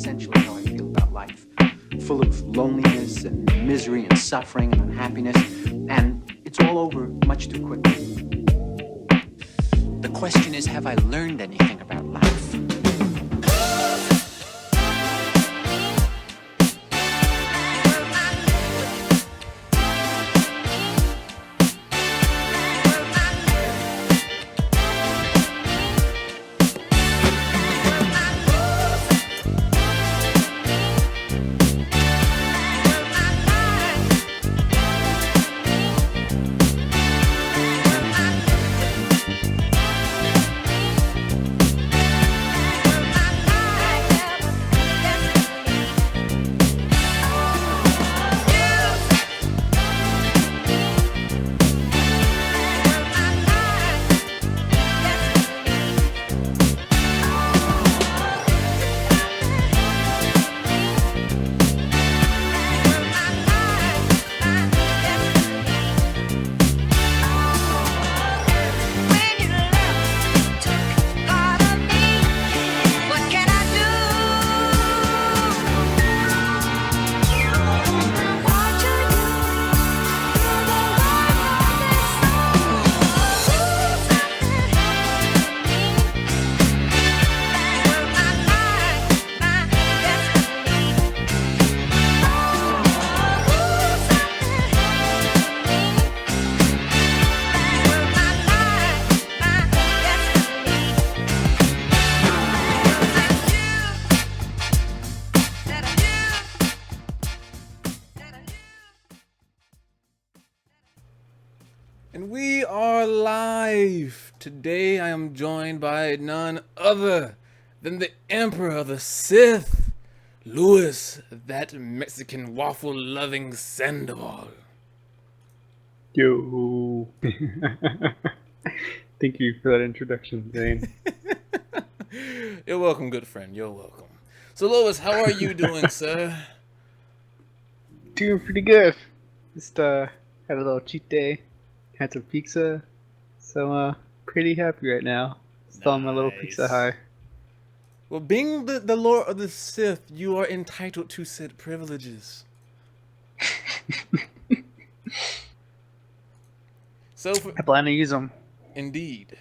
essentially how I feel about life. Full of loneliness and misery and suffering and unhappiness, and it's all over much too quickly. The question is, have I learned anything about life? And we are live. Today I am joined by none other than the Emperor of the Sith, Louis, that Mexican waffle-loving Sandoval. Yo. Thank you for that introduction, Zane. You're welcome, good friend. You're welcome. So, Louis, how are you doing, sir? Doing pretty good. Just had a little cheat day. Had some pizza. So pretty happy right now. Still on my little pizza high. Well, being the Lord of the Sith, you are entitled to said privileges. So I plan to use them. Indeed.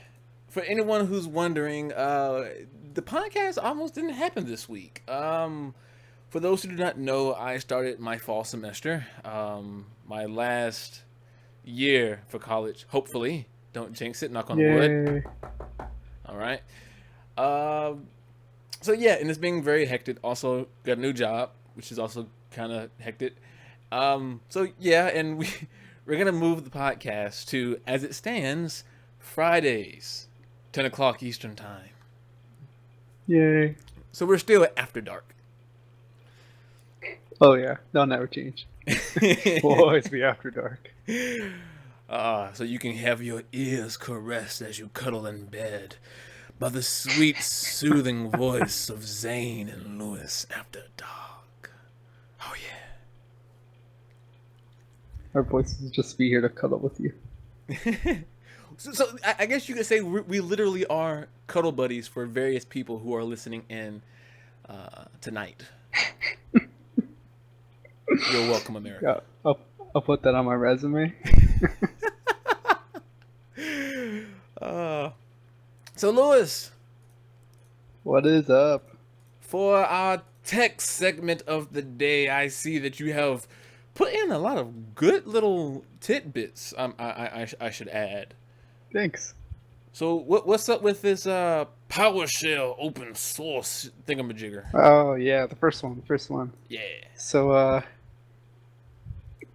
For anyone who's wondering, the podcast almost didn't happen this week. For those who do not know, I started my fall semester. My last year for college, hopefully. Don't jinx it, knock on wood. All right. So yeah, and it's being very hectic. Also got a new job, which is also kind of hectic. So yeah, and we're gonna move the podcast to, as it stands, Fridays, 10 o'clock Eastern time. Yay. So we're still at After Dark. Oh yeah, that'll never change. We'll always be After Dark. So you can have your ears caressed as you cuddle in bed by the sweet, soothing voice of Zane and Louis After Dark. Oh yeah. Our voices just be here to cuddle with you. So I guess you could say we literally are cuddle buddies for various people who are listening in tonight. You're welcome, America. Yeah, I'll put that on my resume. So Louis, what is up? For our tech segment of the day, I see that you have put in a lot of good little tidbits. I should add. Thanks. So what's up with this PowerShell open source thingamajigger? Oh yeah, the first one. Yeah. So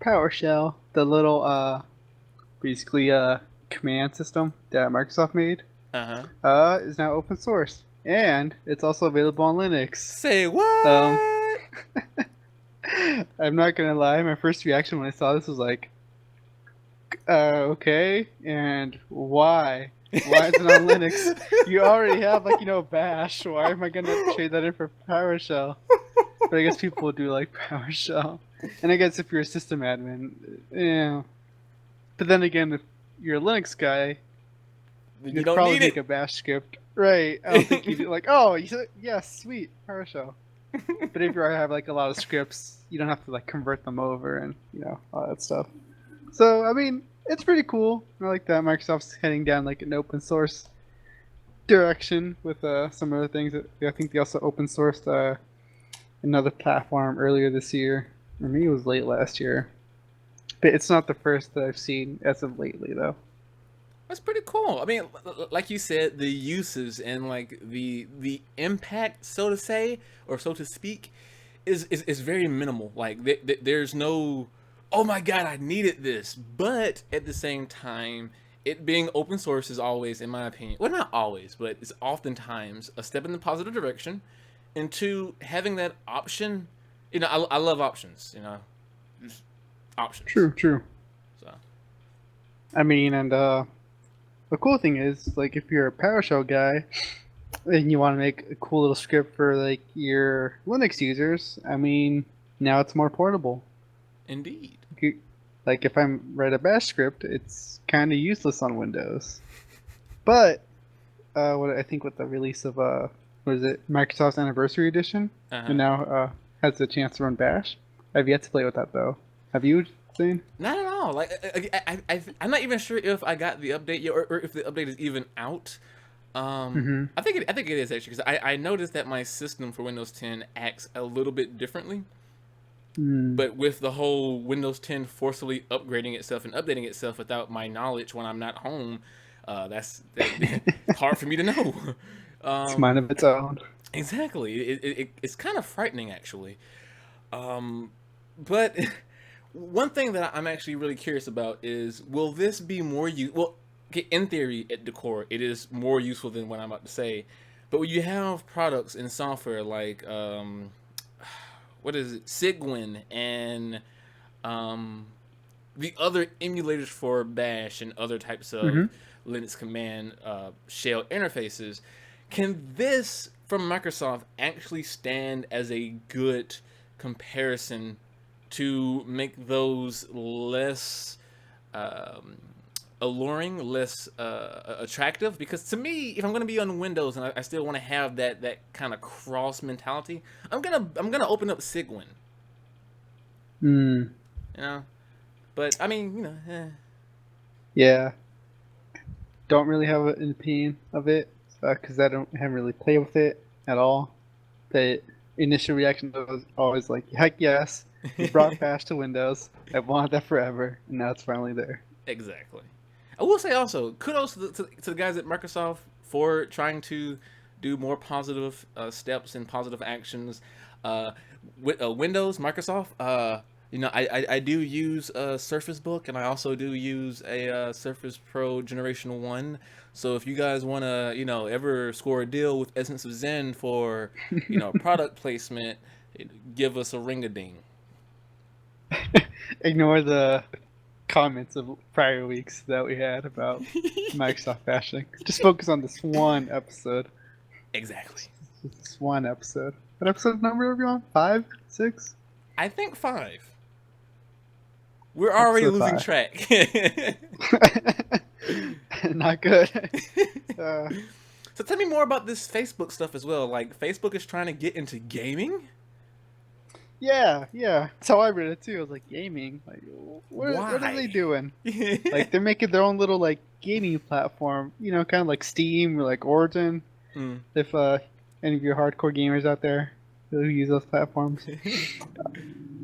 PowerShell, the little basically command system that Microsoft made, is now open source, and it's also available on Linux. Say what? I'm not gonna lie, my first reaction when I saw this was like, okay, and why? Why is it on Linux? You already have, Bash. Why am I gonna trade that in for PowerShell? But I guess people do like PowerShell. And I guess if you're a system admin, yeah. But then again, if you're a Linux guy, you'd don't probably need make a Bash script. Right. I don't think you'd be like, oh, yeah, sweet, PowerShell. But if you have like a lot of scripts, you don't have to like convert them over and all that stuff. So I mean, it's pretty cool. I like that Microsoft's heading down like an open source direction with some other things. That I think they also open sourced another platform earlier this year, or maybe it was late last year. But it's not the first that I've seen as of lately, though. That's pretty cool. I mean, like you said, the uses and like the impact, so to say, or so to speak, is very minimal. Like there's no, oh my god, I needed this. But at the same time, it being open source is always, in my opinion, well, not always, but it's oftentimes a step in the positive direction. And two, having that option, I love options. Just options. True. So I mean, and the cool thing is, like, if you're a PowerShell guy and you want to make a cool little script for like your Linux users, I mean, now it's more portable. indeed. Like, if I write a Bash script, it's kind of useless on Windows. But what I think with the release of what is it, Microsoft's Anniversary Edition, and now has the chance to run Bash. I've yet to play with that though. Have you, Zane? Not at all. Like I'm not even sure if I got the update yet, or if the update is even out. I think it is actually, because I noticed that my system for Windows 10 acts a little bit differently. But with the whole Windows 10 forcibly upgrading itself and updating itself without my knowledge when I'm not home, that's hard for me to know. It's mind of its own. Exactly. It's kind of frightening, actually. But one thing that I'm actually really curious about is, will this be more well, okay, in theory, at the core, it is more useful than what I'm about to say. But when you have products and software like, what is it, Cygwin, and the other emulators for Bash and other types of Linux command shell interfaces, can this from Microsoft actually stand as a good comparison to make those less alluring, less attractive? Because to me, if I'm going to be on Windows and I still want to have that kind of cross mentality, I'm gonna open up Cygwin. But I mean, Yeah. Don't really have an opinion of it because haven't really played with it at all. The initial reaction was always like, heck yes, you brought Bash to Windows. I've wanted that forever, and now it's finally there. Exactly. I will say also, kudos to the guys at Microsoft for trying to do more positive steps and positive actions. With Windows, Microsoft, I do use Surface Book, and I also do use a Surface Pro Generation 1. So if you guys want to, ever score a deal with Essence of Zen for, product placement, give us a ring-a-ding. Ignore the comments of prior weeks that we had about Microsoft bashing. Just focus on this one episode. Exactly. This one episode. What episode number are we on? 5? 6? I think 5. We're already losing track. Not good. So tell me more about this Facebook stuff as well. Like, Facebook is trying to get into gaming? Yeah. That's how I read it too. I was like, gaming? Like, what are they doing? Like, they're making their own little, like, gaming platform, kind of like Steam or like Origin. If any of your hardcore gamers out there who use those platforms.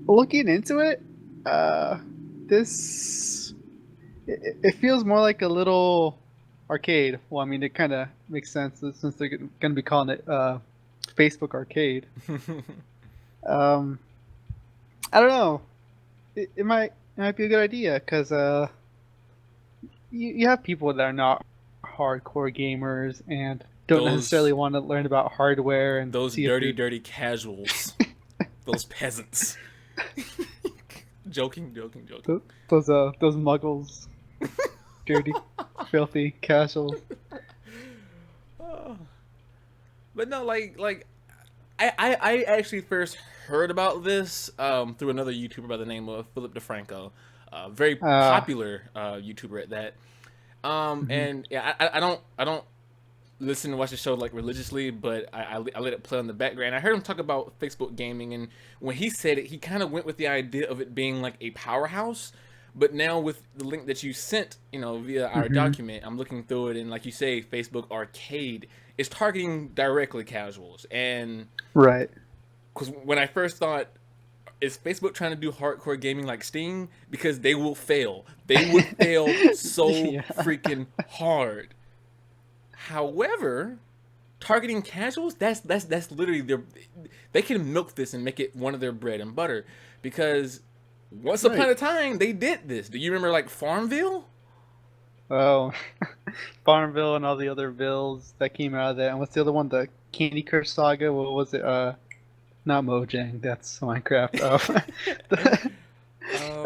Looking into it, it feels more like a little arcade. Well, I mean, it kind of makes sense since they're going to be calling it Facebook Arcade. I don't know. It might be a good idea because you have people that are not hardcore gamers and don't necessarily want to learn about hardware and those dirty casuals, those peasants. Joking. Those muggles, dirty, filthy casuals. But no, like I actually first heard about this through another YouTuber by the name of Philip DeFranco, very popular YouTuber at that. And yeah, I don't listen and watch the show like religiously, but I let it play on the background. I heard him talk about Facebook gaming, and when he said it, he kind of went with the idea of it being like a powerhouse. But now with the link that you sent, via our Hmm. document, I'm looking through it, and like you say, Facebook Arcade is targeting directly casuals. And Right. because when I first thought, is Facebook trying to do hardcore gaming like Steam? Because they will fail. They would fail so Yeah. freaking hard. However, targeting casuals, that's literally their. They can milk this and make it one of their bread and butter, because once upon Right. a time they did this. Do you remember like Farmville? Oh, Farmville and all the other vills that came out of that. And what's the other one? The Candy Crush Saga. What was it? Not Mojang. That's Minecraft. I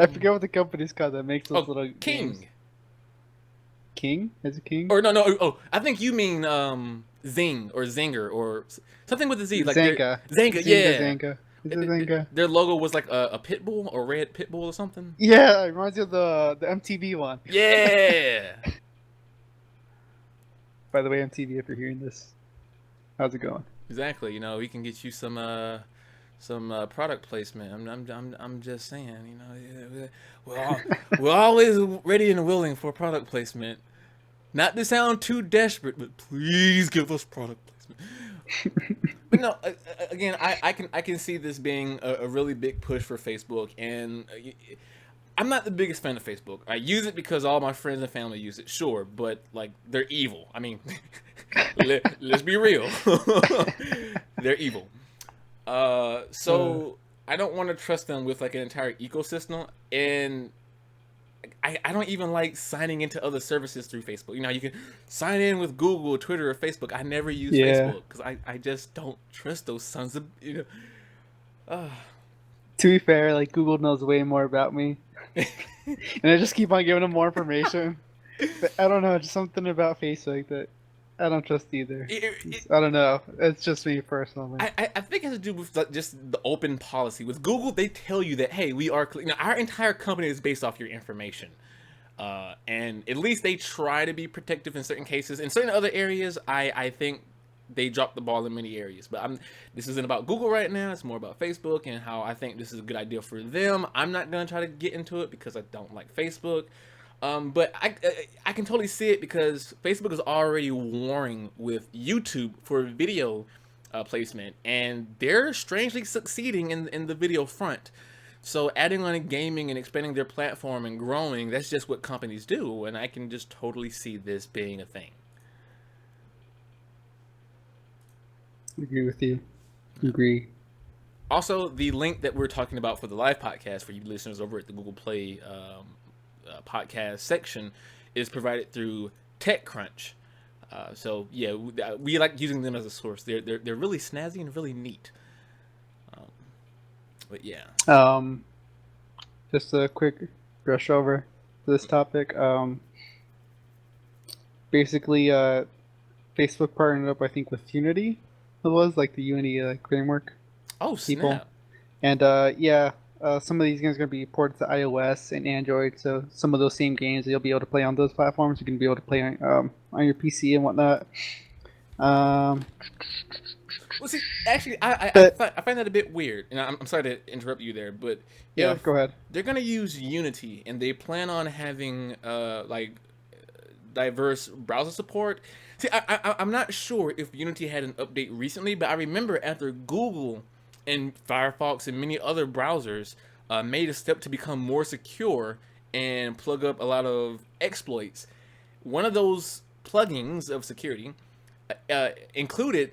Um, forget what the company's called that makes those oh, little games. King. King? Is it King? Or no. Oh, I think you mean Zing or Zinger or something with a Z. Like they're Zanga. Zanga, yeah. Zanga. Is it Zanga? Their logo was like a pit bull or red pit bull or something. Yeah, it reminds you of the MTV one. Yeah. By the way, MTV, if you're hearing this, how's it going? Exactly. We can get you some product placement. I'm just saying. Yeah, we're always ready and willing for product placement. Not to sound too desperate, but please give us product placement. But no, again, I can see this being a really big push for Facebook, and I'm not the biggest fan of Facebook. I use it because all my friends and family use it, sure, but like they're evil. I mean, let's be real, they're evil. So I don't want to trust them with like an entire ecosystem, and I don't even like signing into other services through Facebook. You can sign in with Google, Twitter, or Facebook. I never use Yeah. Facebook because I just don't trust those sons of Uh, To be fair, like Google knows way more about me, and I just keep on giving them more information. But I don't know, just something about Facebook that I don't trust either. I don't know. It's just me personally. I think it has to do with like, just the open policy. With Google, they tell you that, hey, we are our entire company is based off your information, and at least they try to be protective in certain cases. In certain other areas, I think they dropped the ball in many areas. But this isn't about Google right now. It's more about Facebook and how I think this is a good idea for them. I'm not gonna try to get into it because I don't like Facebook. But I can totally see it because Facebook is already warring with YouTube for video placement, and they're strangely succeeding in the video front. So adding on gaming and expanding their platform and growing, that's just what companies do, and I can just totally see this being a thing. Agree with you. Agree. Also, the link that we're talking about for the live podcast for you listeners over at the Google Play podcast section is provided through TechCrunch. So yeah, we like using them as a source. They're really snazzy and really neat. But yeah. Just a quick brush over this topic. Basically, Facebook partnered up, I think, with Unity. It was like the Unity framework Oh people, snap! and some of these games are going to be ported to iOS and Android. So some of those same games you'll be able to play on those platforms. You can be able to play on your PC and whatnot. Well, see, actually, I find that a bit weird, and I'm sorry to interrupt you there, but Yeah, if go ahead. they're gonna use Unity and they plan on having diverse browser support. See, I'm not sure if Unity had an update recently, but I remember after Google and Firefox and many other browsers made a step to become more secure and plug up a lot of exploits, one of those plugins of security included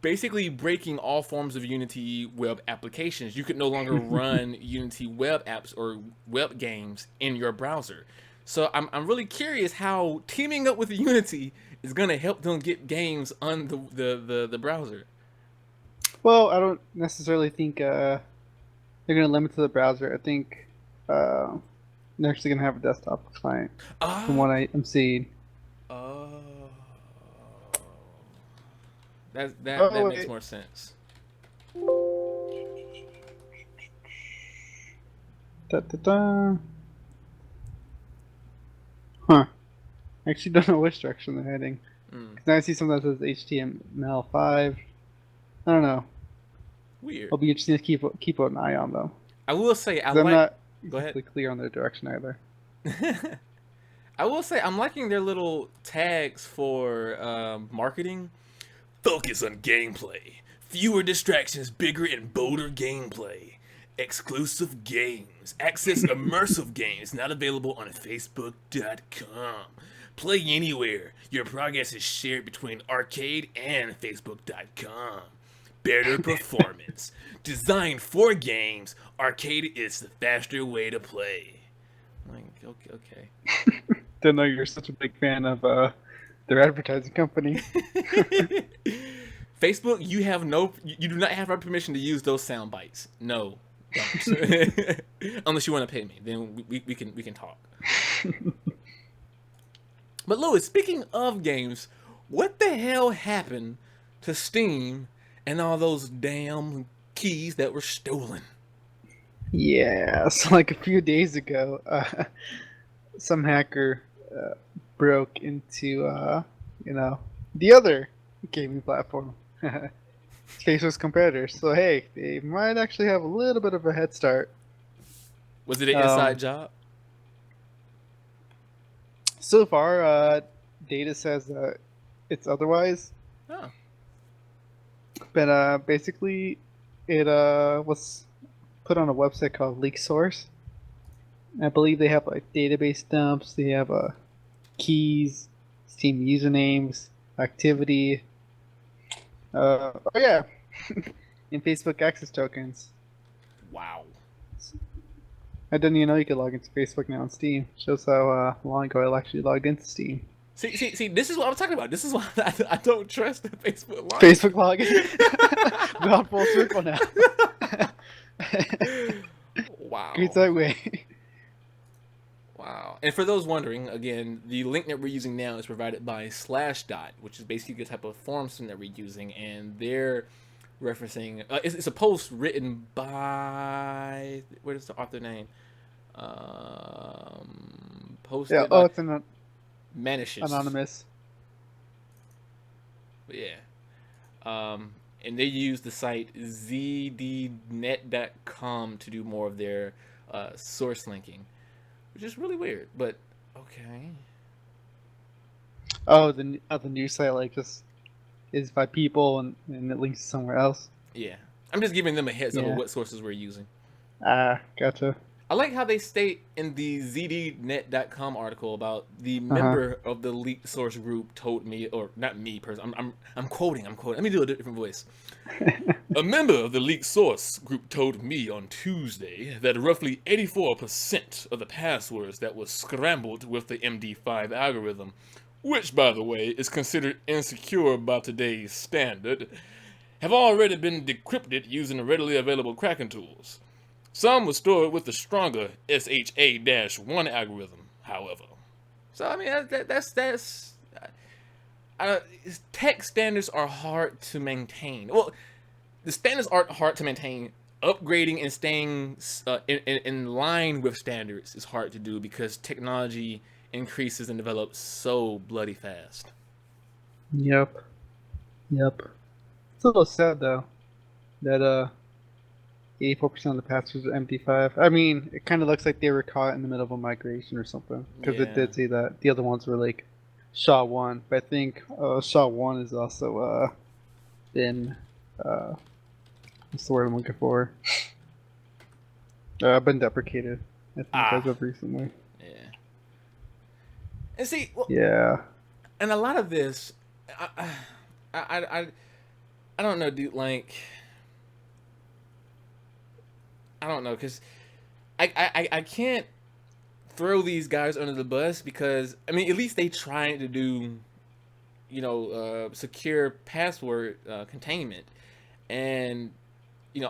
basically breaking all forms of Unity web applications. You could no longer run Unity web apps or web games in your browser. So I'm really curious how teaming up with Unity is going to help them get games on the browser. Well, I don't necessarily think they're going to limit to the browser. I think they're actually going to have a desktop client, from what I'm seeing. That Oh, makes wait. more sense. Da, da, da. Huh. I actually don't know which direction they're heading. Mm, 'Cause now I see something that says HTML5. I don't know. weird. I'll be interested to keep an eye on them. I will say I 'Cause I'm like. not Go ahead. exactly clear on their direction either. I will say I'm liking their little tags for marketing. Focus on gameplay. Fewer distractions, bigger and bolder gameplay. Exclusive games. Access immersive games not available on Facebook.com. Play anywhere. Your progress is shared between arcade and Facebook.com. Better performance. Designed for games, arcade is the faster way to play. Like, okay. Didn't know you're such a big fan of their advertising company. Facebook, you do not have our permission to use those sound bites. No, don't. Unless you want to pay me, then we can talk. But Louis, speaking of games, what the hell happened to Steam and all those damn keys that were stolen? Yeah, so like a few days ago, some hacker broke into the other gaming platform, Facebook's competitors. So hey, they might actually have a little bit of a head start. Was it an inside job? So far, data says that it's otherwise, Oh, but basically, it was put on a website called Leak Source. I believe they have like database dumps. They have keys, Steam usernames, activity. Oh yeah, and Facebook access tokens. wow. I didn't even know you could log into Facebook now on Steam. Shows how long ago I actually logged into Steam. See. This is what I'm talking about. This is why I don't trust the Facebook login. Facebook login. We're on full circle now. Wow. Great segue. Wow. And for those wondering, again, the link that we're using now is provided by Slashdot, which is basically the type of form system that we're using, and they're referencing. It's a post written by. What is the author name? Posted Yeah. by It's an Manicious. anonymous. Yeah. And they use the site zdnet.com to do more of their source linking, which is really weird, but okay. Oh, the news site like just is by people and it links to somewhere else. Yeah. I'm just giving them a heads up Yeah. of what sources we're using. Gotcha. I like how they state in the zdnet.com article about the member of the leaked source group told me, or not me personally. I'm quoting. Let me do a different voice. A member of the leaked source group told me on Tuesday that roughly 84% of the passwords that were scrambled with the MD5 algorithm, which by the way is considered insecure by today's standard, have already been decrypted using readily available cracking tools. Some were stored with the stronger SHA-1 algorithm, however. So I mean, that's tech standards are hard to maintain. Well, the standards aren't hard to maintain. Upgrading and staying in line with standards is hard to do because technology increases and develops so bloody fast. Yep. It's a little sad though that 84% of the passwords are MD5. I mean, it kind of looks like they were caught in the middle of a migration or something because it did say that the other ones were like SHA-1, but I think SHA-1 is also been what's the word I'm looking for? Been deprecated. I think as of recently. Yeah. And see, well, Yeah. and a lot of this, I don't know, dude. Like, I don't know, because I can't throw these guys under the bus because I mean, at least they trying to do, secure password containment, and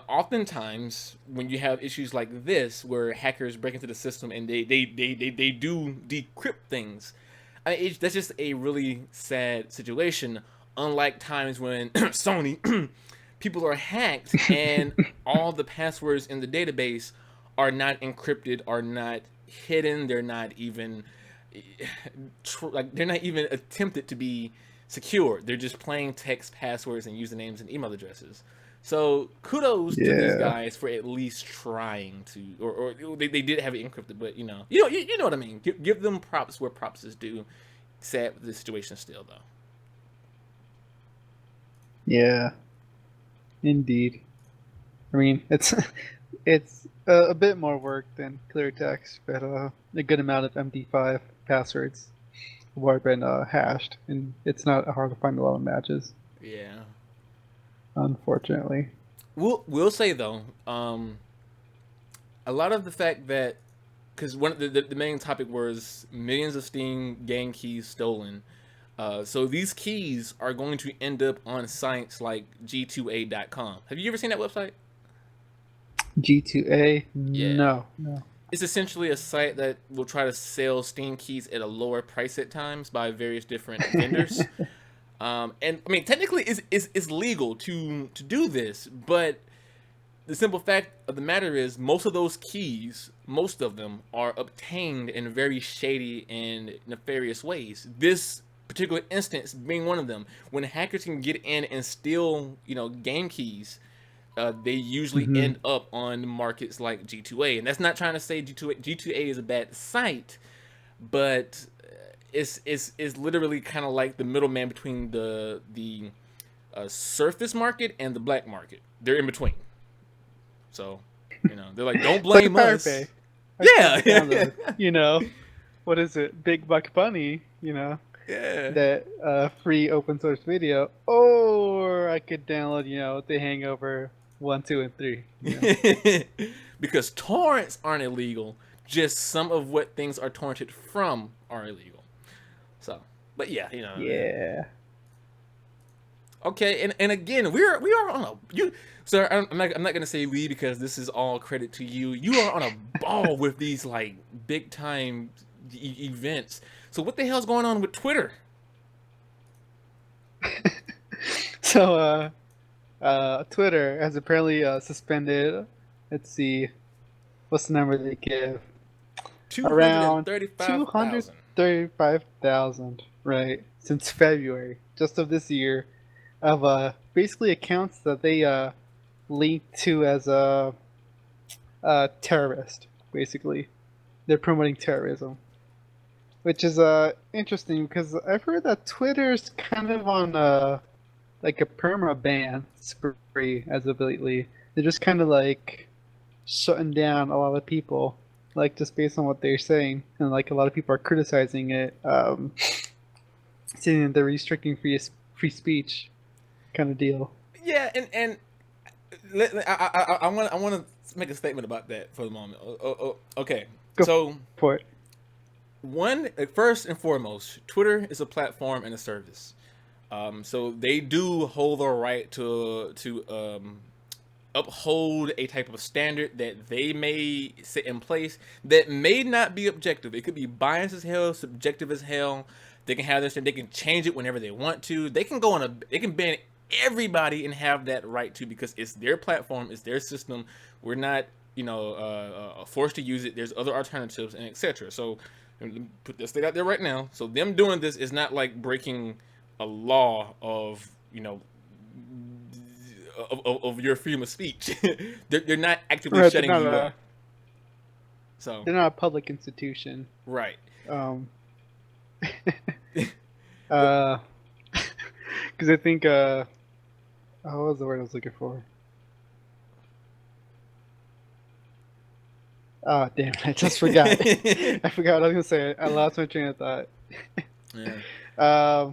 oftentimes when you have issues like this where hackers break into the system and they do decrypt things, that's just a really sad situation. Unlike times when Sony people are hacked and all the passwords in the database are not encrypted, are not hidden, they're not even they're not even attempted to be secure. They're just plain text passwords and usernames and email addresses. So kudos to these Yeah. guys for at least trying to, or they did have it encrypted, but you know what I mean. Give them props where props is due. Sad with the situation still though. Yeah. Indeed. I mean, it's a bit more work than clear text, but a good amount of MD5 passwords have already been hashed, and it's not hard to find a lot of matches, Yeah. unfortunately. We'll say though, a lot of the fact that because one of the main topic was millions of Steam game keys stolen. So these keys are going to end up on sites like G2A.com. Have you ever seen that website? G2A? Yeah. No. It's essentially a site that will try to sell Steam keys at a lower price at times by various different vendors. And I mean, technically, it's legal to do this, but the simple fact of the matter is, most of those keys, most of them, are obtained in very shady and nefarious ways. This particular instance being one of them. When hackers can get in and steal, game keys, they usually end up on markets like G2A. And that's not trying to say G2A is a bad site, but it's literally kind of like the middleman between the surface market and the black market. They're in between. So, they're like, don't blame like us. Pirate Yeah. Bay. What is it? Big Buck Bunny, Yeah. that free open source video. Or I could download, The Hangover 1, 2, and 3. Because torrents aren't illegal. Just some of what things are torrented from are illegal. So, but yeah, Yeah. Okay, and again, we are on a sir. I'm not gonna say we because this is all credit to you. You are on a ball with these like big time events. So what the hell's going on with Twitter? So, Twitter has apparently suspended. Let's see, what's the number they give? Around 235,000. 235,000, right? Since February, just of this year, of basically accounts that they linked to as a terrorist. Basically, they're promoting terrorism, which is interesting because I've heard that Twitter's kind of on like a perma ban spree as of lately. They're just kind of like shutting down a lot of people, like just based on what they're saying, and like a lot of people are criticizing it, saying that they're restricting free speech, kind of deal. Yeah, and I want to make a statement about that for the moment. Okay, so For it. First and foremost, Twitter is a platform and a service. So they do hold the right to uphold a type of standard that they may set in place that may not be objective. It could be biased as hell, subjective as hell. They can have this, they can change it whenever they want to. They can they can ban everybody and have that right to, because it's their platform, it's their system. We're not, forced to use it. There's other alternatives and etc. So put this thing out there right now. So them doing this is not like breaking a law of of your freedom of speech. they're not actively Right, shutting they're you not up. So They're not a public institution. right. Because I think what was the word I was looking for? Oh damn! I just forgot. I forgot what I was gonna say. I lost my train of thought. Yeah.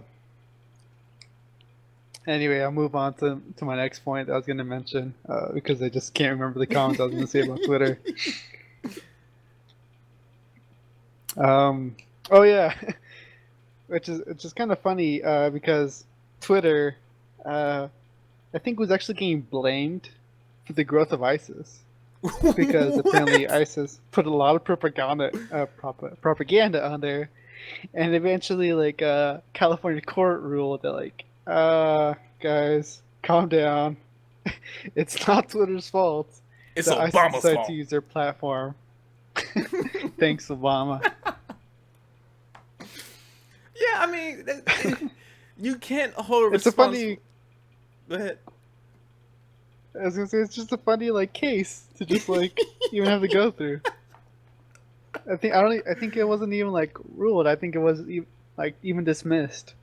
Anyway, I'll move on to my next point that I was gonna mention because I just can't remember the comments I was gonna say about Twitter. Oh yeah, which is kind of funny because Twitter, I think, was actually getting blamed for the growth of ISIS. Because apparently ISIS put a lot of propaganda on there, and eventually, like, California court ruled that, like, guys, calm down. It's not Twitter's fault. It's that ISIS Obama's decided fault. to use their platform. Thanks, Obama. Yeah, I mean, You can't hold It's a funny. Go ahead. I was gonna say it's just a funny like case to just like even have to go through. I think it wasn't even like ruled. I think it was like even dismissed.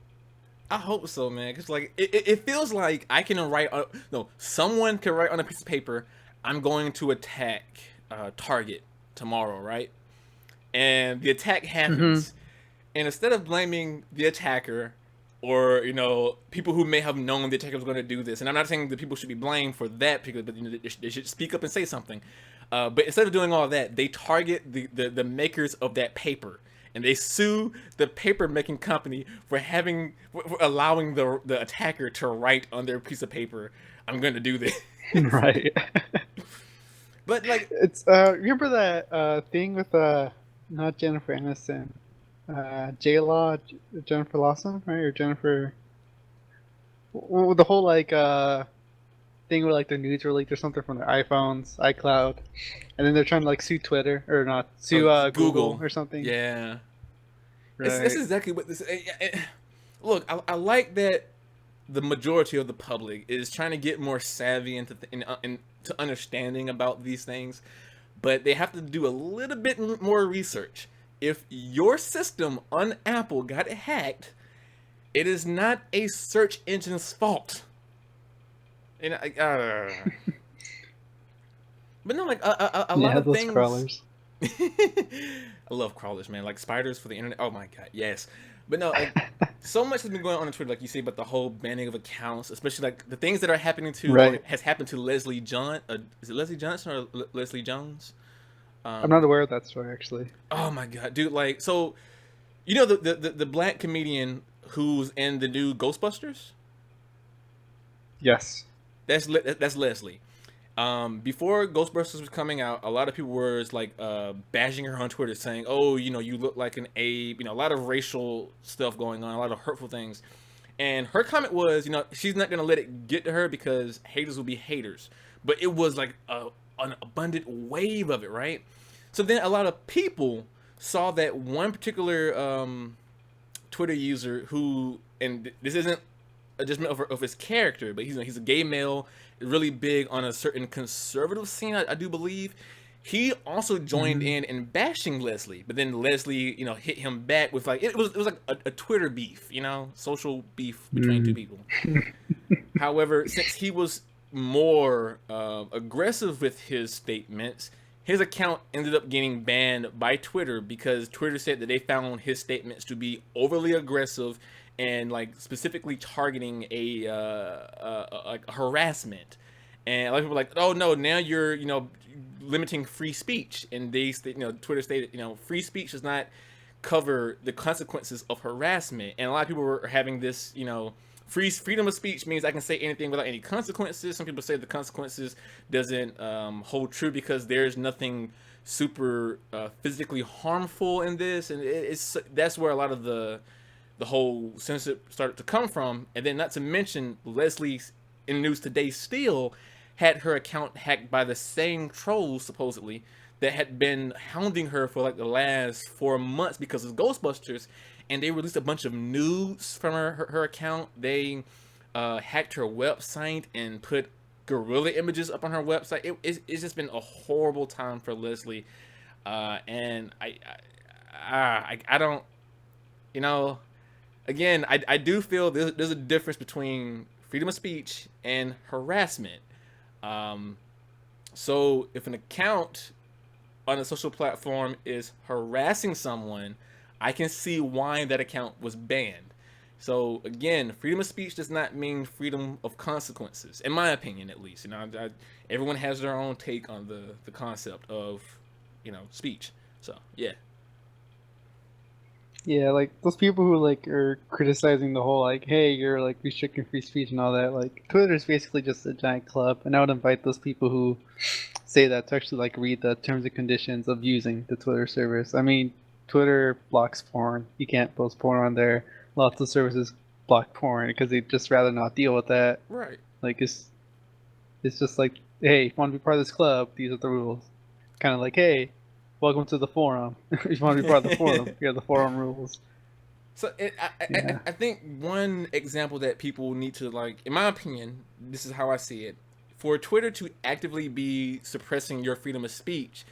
I hope so, man. Cause like it feels like I can write. No, someone can write on a piece of paper. I'm going to attack Target tomorrow, right? And the attack Mm-hmm. happens, and instead of blaming the attacker, or people who may have known the attacker was going to do this, and I'm not saying that people should be blamed for that, because but they should speak up and say something. But instead of doing all that, they target the makers of that paper, and they sue the paper making company for allowing the attacker to write on their piece of paper, "I'm going to do this." Right. But like, It's remember that thing with not Jennifer Aniston, J Law, Jennifer Lawson, right? Or Jennifer, the whole like thing where like the nudes were leaked or something from their iPhones, iCloud, and then they're trying to like sue Twitter or not sue Google Google, or something. yeah. It's Right. exactly what this. Look, I like that the majority of the public is trying to get more savvy into understanding about these things, but they have to do a little bit more research. If your system on Apple got hacked, it is not a search engine's fault. And but no, like a lot Yeah, of those things. crawlers. I love crawlers, man. Like spiders for the internet. Oh my god, yes. But no, like so much has been going on Twitter, like you say, about the whole banning of accounts, especially like the things that are happening to or Right. has happened to Leslie John. Is it Leslie Johnson or Leslie Jones? I'm not aware of that story actually. Oh my god, dude! Like, so the black comedian who's in the new Ghostbusters. Yes. That's Leslie. Before Ghostbusters was coming out, a lot of people were like bashing her on Twitter, saying, "Oh, you look like an Abe." A lot of racial stuff going on, a lot of hurtful things. And her comment was, she's not gonna let it get to her because haters will be haters. But it was like an abundant wave of it, right? So then a lot of people saw that one particular Twitter user who, and this isn't a judgment of his character, but he's a gay male, really big on a certain conservative scene, I do believe. He also joined Mm. in bashing Leslie, but then Leslie, hit him back with like it was like a Twitter beef, social beef between two Mm. people. However, since he was more aggressive with his statements, his account ended up getting banned by Twitter because Twitter said that they found his statements to be overly aggressive and like specifically targeting like harassment. And a lot of people were like, oh no, now you're limiting free speech, and Twitter stated free speech does not cover the consequences of harassment, and a lot of people were having this freedom of speech means I can say anything without any consequences. Some people say the consequences doesn't hold true because there's nothing super physically harmful in this, and that's where a lot of the whole censorship started to come from. And then not to mention Leslie in the news today still had her account hacked by the same trolls supposedly that had been hounding her for like the last 4 months because of Ghostbusters, and they released a bunch of nudes from her account. They hacked her website and put gorilla images up on her website. It's just been a horrible time for Leslie, and I don't, again, I do feel there's a difference between freedom of speech and harassment. Um, so if an account on a social platform is harassing someone, I can see why that account was banned. So again, freedom of speech does not mean freedom of consequences, in my opinion, at least. Everyone has their own take on the concept of, speech. So yeah. Yeah, like those people who like are criticizing the whole like, hey, you're like restricting free speech and all that. Like Twitter is basically just a giant club, and I would invite those people who say that to actually like read the terms and conditions of using the Twitter service. I mean, Twitter blocks porn. You can't post porn on there. Lots of services block porn because they just rather not deal with that. Right. Like it's just like, hey, if you want to be part of this club, these are the rules. Kind of like, hey, welcome to the forum. If you want to be part of the forum, here are the forum rules. So I think one example that people need to, like, in my opinion, this is how I see it. For Twitter to actively be suppressing your freedom of speech,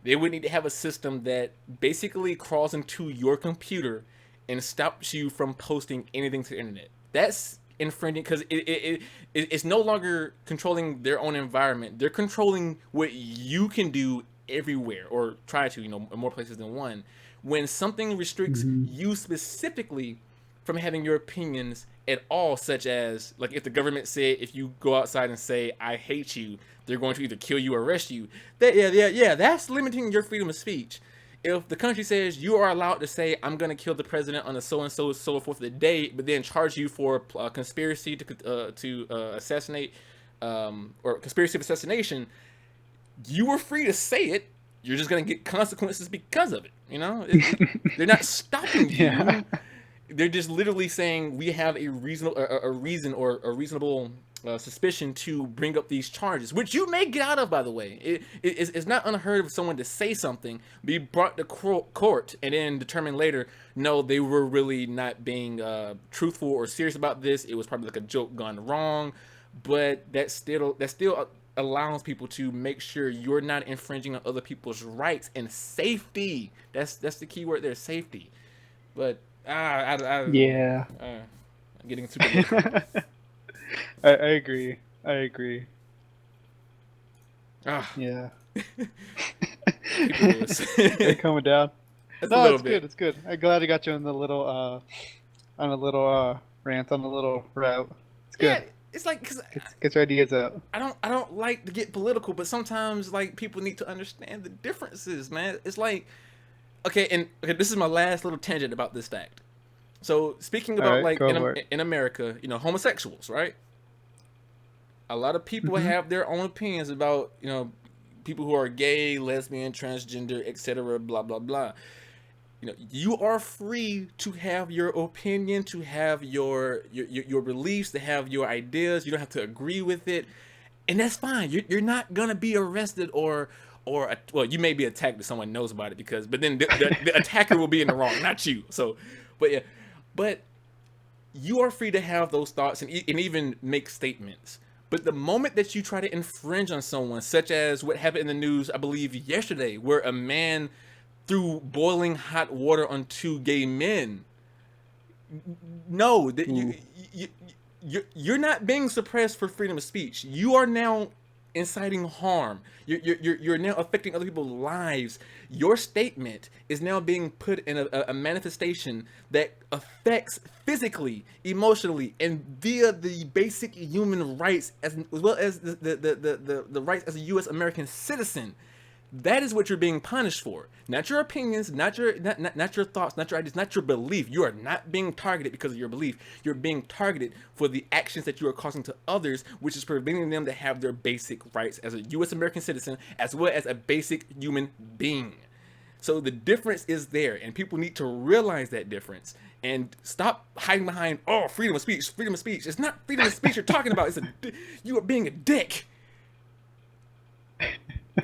they would need to have a system that basically crawls into your computer and stops you from posting anything to the internet. That's infringing because it's no longer controlling their own environment. They're controlling what you can do everywhere, or try to, in more places than one. When something restricts you specifically from having your opinions at all, such as, like, if the government said if you go outside and say I hate you, they're going to either kill you or arrest you. That's limiting your freedom of speech. If the country says you are allowed to say I'm going to kill the president on a so and so forth of the day, but then charge you for conspiracy to assassinate, or conspiracy of assassination, you were free to say it. You're just going to get consequences because of it. They're not stopping you. Yeah. They're just literally saying we have a reason or a reasonable suspicion to bring up these charges, which you may get out of, by the way. It's not unheard of someone to say something, be brought to court, and then determine later, no, they were really not being truthful or serious about this. It was probably like a joke gone wrong, but that still allows people to make sure you're not infringing on other people's rights and safety. That's the key word there, safety. But Yeah. I'm getting super. I agree. Yeah. They're coming down. No, it's good. It's good. I'm glad I got you on a little rant, on a little route. It's good. Yeah, it's like, because Get your ideas out. I don't like to get political, but sometimes, like, people need to understand the differences, man. It's like, okay, this is my last little tangent about this fact. So speaking about, like, in America, homosexuals, right? A lot of people have their own opinions about, people who are gay, lesbian, transgender, etc., blah blah blah. You are free to have your opinion, to have your beliefs, to have your ideas. You don't have to agree with it, and that's fine. You're not gonna be arrested or well, you may be attacked if someone knows about it, but then the attacker will be in the wrong, not you. So, but you are free to have those thoughts and even make statements. But the moment that you try to infringe on someone, such as what happened in the news, I believe yesterday, where a man threw boiling hot water on two gay men, no, that you're not being suppressed for freedom of speech. You are now inciting harm. You're now affecting other people's lives. Your statement is now being put in a manifestation that affects physically, emotionally, and via the basic human rights, as well as the rights as a U.S. American citizen. That is what you're being punished for. Not your opinions, not your thoughts, not your ideas, not your belief. You are not being targeted because of your belief. You're being targeted for the actions that you are causing to others, which is preventing them to have their basic rights as a U.S. American citizen, as well as a basic human being. So the difference is there, and people need to realize that difference and stop hiding behind, freedom of speech, freedom of speech. It's not freedom of speech you're talking about. You are being a dick.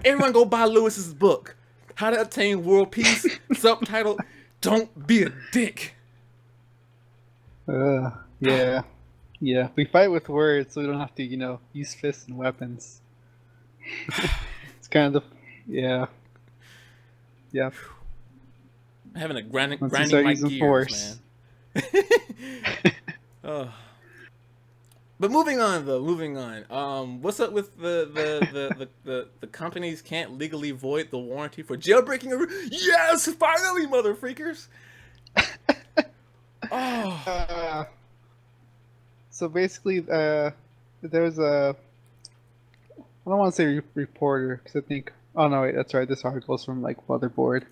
Everyone go buy Lewis's book, How to Obtain World Peace, subtitle, Don't Be a Dick. Yeah. We fight with words, so we don't have to, use fists and weapons. It's kind of yeah. I'm having a grinding Once my start gears, using force. Man. But moving on. What's up with the companies can't legally void the warranty for jailbreaking? Yes, finally, mother freakers. So basically, there's a, I don't want to say reporter, because I think, oh no, wait, that's right, this article's from like Motherboard.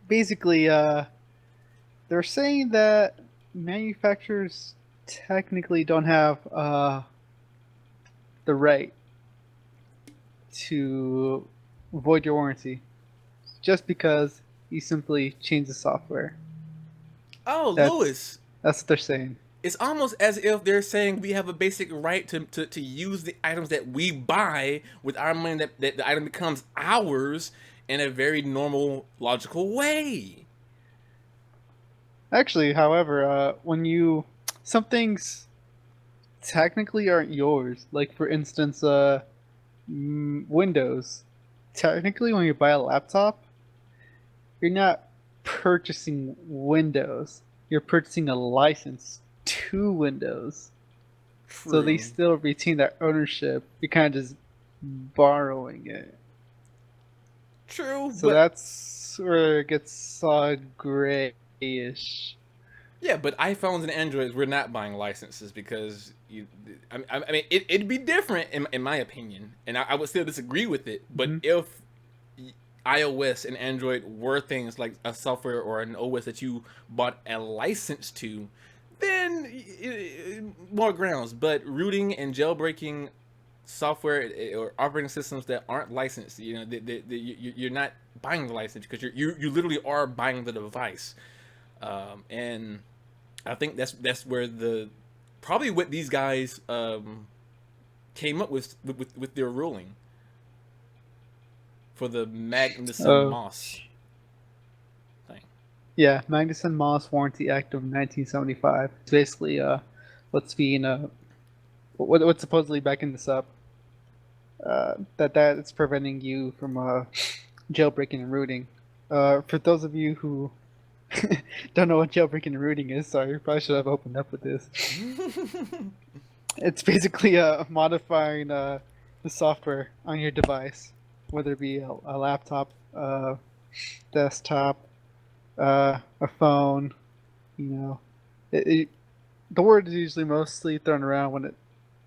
Basically, they're saying that manufacturers technically don't have the right to void your warranty just because you simply change the software. Lewis. That's what they're saying. It's almost as if they're saying we have a basic right to use the items that we buy with our money, that the item becomes ours in a very normal, logical way. Actually, however, when you some things technically aren't yours, like for instance, Windows. Technically, when you buy a laptop, you're not purchasing Windows. You're purchasing a license to Windows. So they True. still retain that ownership. You're kind of just borrowing it. True, So but that's where it gets grayish. yeah, but iPhones and Androids, we're not buying licenses because I mean, it'd be different in my opinion, and I would still disagree with it. But Hmm. if iOS and Android were things like a software or an OS that you bought a license to, then more grounds. But rooting and jailbreaking software or operating systems that aren't licensed, you're not buying the license because you literally are buying the device. And I think that's where the probably what these guys came up with their ruling for the Magnuson Oh, Moss thing. yeah, Magnuson Moss Warranty Act of 1975. It's basically what's being what's supposedly backing this up. That it's preventing you from jailbreaking and rooting. For those of you who don't know what jailbreaking and rooting is, sorry, probably should have opened up with this. It's basically modifying the software on your device, whether it be a laptop, desktop, a phone. You know, the word is usually mostly thrown around when it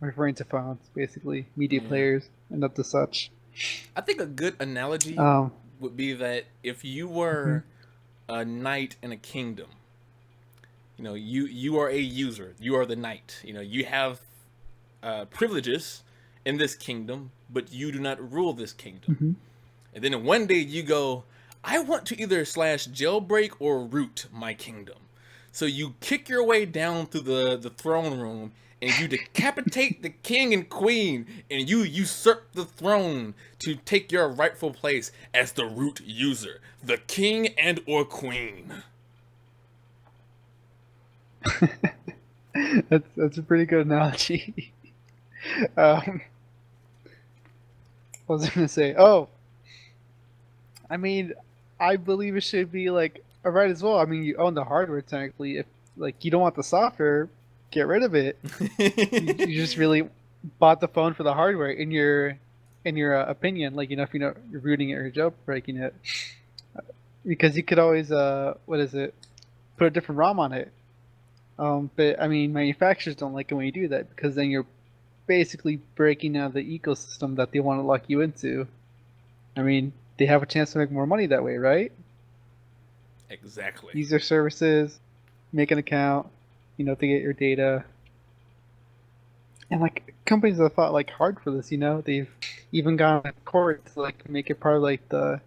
referring to phones, basically media Yeah, players and up to such. I think a good analogy Um, would be that if you mhm, were a knight in a kingdom, you are a user, you are the knight. You have privileges in this kingdom, but you do not rule this kingdom. mhm. And then one day you go, I want to either slash jailbreak or root my kingdom. So you kick your way down through the throne room and you decapitate the king and queen and you usurp the throne to take your rightful place as the root user, the king and or queen. That's a pretty good analogy. um, what was I gonna say? Oh, I mean, I believe it should be like a right as well. I mean, you own the hardware technically. If like you don't want the software, get rid of it. You just really bought the phone for the hardware in your opinion. Like if you're rooting it or jailbreaking it, because you could always what is it? Put a different ROM on it. But I mean, manufacturers don't like it when you do that because then you're basically breaking out the ecosystem that they want to lock you into. I mean, they have a chance to make more money that way, right? Exactly. Use their services, make an account, to get your data. And like companies that fought like hard for this, they've even gone to court to like make it part of like the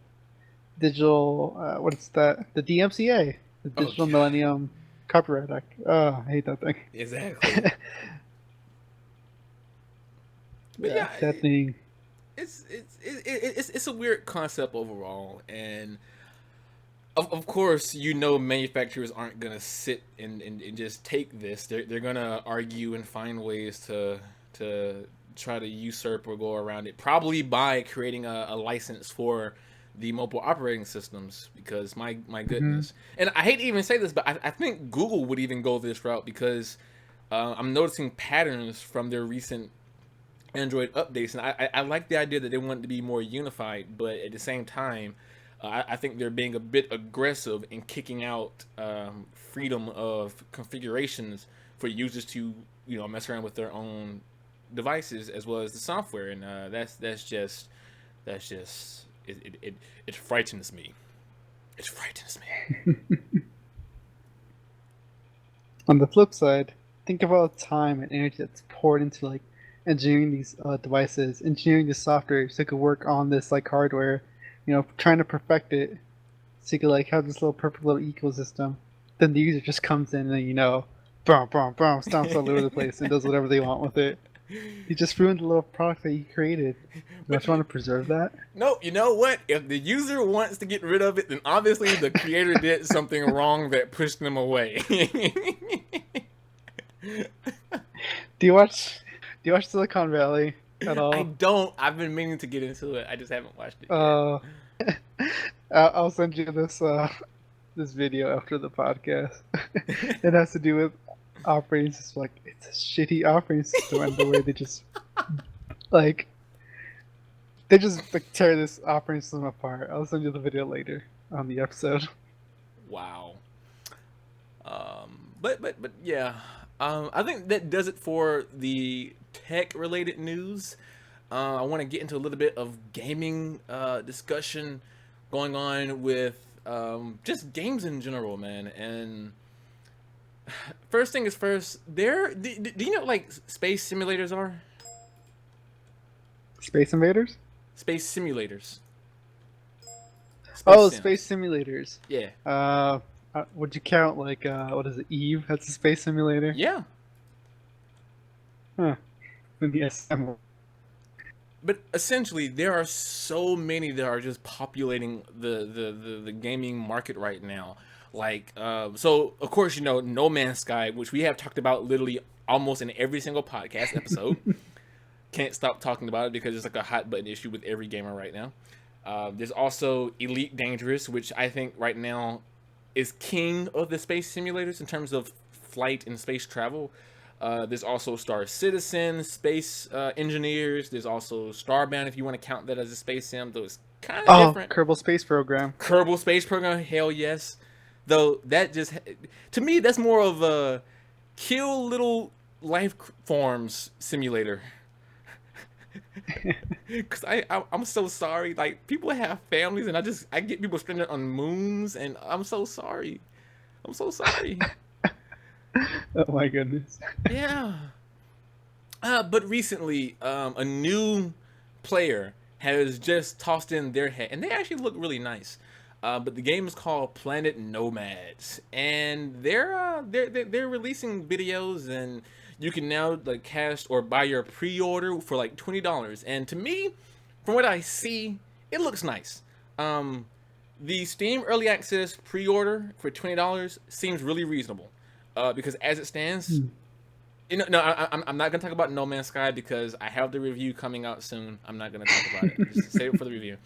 digital what's that? The DMCA, the Oh Digital god. Millennium Copyright Act. Oh, I hate that thing. Exactly. But Yeah, yeah, that thing. it's a weird concept overall, and of course, manufacturers aren't gonna sit and just take this. They're gonna argue and find ways to try to usurp or go around it. Probably by creating a license for the mobile operating systems. Because my Hmm. goodness, and I hate to even say this, but I think Google would even go this route because I'm noticing patterns from their recent Android updates, and I like the idea that they want it to be more unified, but at the same time, I think they're being a bit aggressive in kicking out freedom of configurations for users to mess around with their own devices as well as the software, and that's just it frightens me. It frightens me. On the flip side, think of all the time and energy that's poured into like engineering these devices, engineering the software so it could work on this like hardware, trying to perfect it so you could like have this little perfect little ecosystem. Then the user just comes in and boom, boom, boom, stomps all over the place and does whatever they want with it. You just ruined the little product that you created. Don't you want to preserve that? No, you know what? If the user wants to get rid of it, then obviously the creator did something wrong that pushed them away. Do you watch? Do you watch Silicon Valley at I all? don't. I've been meaning to get into it. I just haven't watched it yet. Uh, I'll send you this video after the podcast. It has to do with operating system. Like, it's a shitty operating system, and the way they just like tear this operating system apart. I'll send you the video later on the episode. Wow. But yeah. I think that does it for the tech related news. I want to get into a little bit of gaming discussion going on with just games in general, man. And first thing is first, do you know what, like, space simulators are? Space Invaders? Space simulators. Oh, sims. space simulators. Yeah. Would you count like what is it, Eve? That's a space simulator. Yeah. Huh. Yes. But essentially, there are so many that are just populating the gaming market right now. Like, so of course, you know, No Man's Sky, which we have talked about literally almost in every single podcast episode. Can't stop talking about it because it's like a hot button issue with every gamer right now. There's also Elite Dangerous, which I think right now is king of the space simulators in terms of flight and space travel. There's also Star Citizen, Space Engineers. There's also Starbound, if you want to count that as a space sim, though it's kind of different. Kerbal Space Program. Kerbal Space Program, hell yes. Though that just, to me, that's more of a kill little life forms simulator. Cause I'm so sorry. Like, people have families, and I get people stranded on moons, and I'm so sorry. I'm so sorry. Oh my goodness. Yeah. But recently, a new player has just tossed in their head, and they actually look really nice. But the game is called Planet Nomads, and they're releasing videos, and you can now like cast or buy your pre-order for like $20. And to me, from what I see, it looks nice. The Steam Early Access pre-order for $20 seems really reasonable. Because as it stands, you know, no, I'm not gonna talk about No Man's Sky because I have the review coming out soon. I'm not gonna talk about it. Just save it for the review.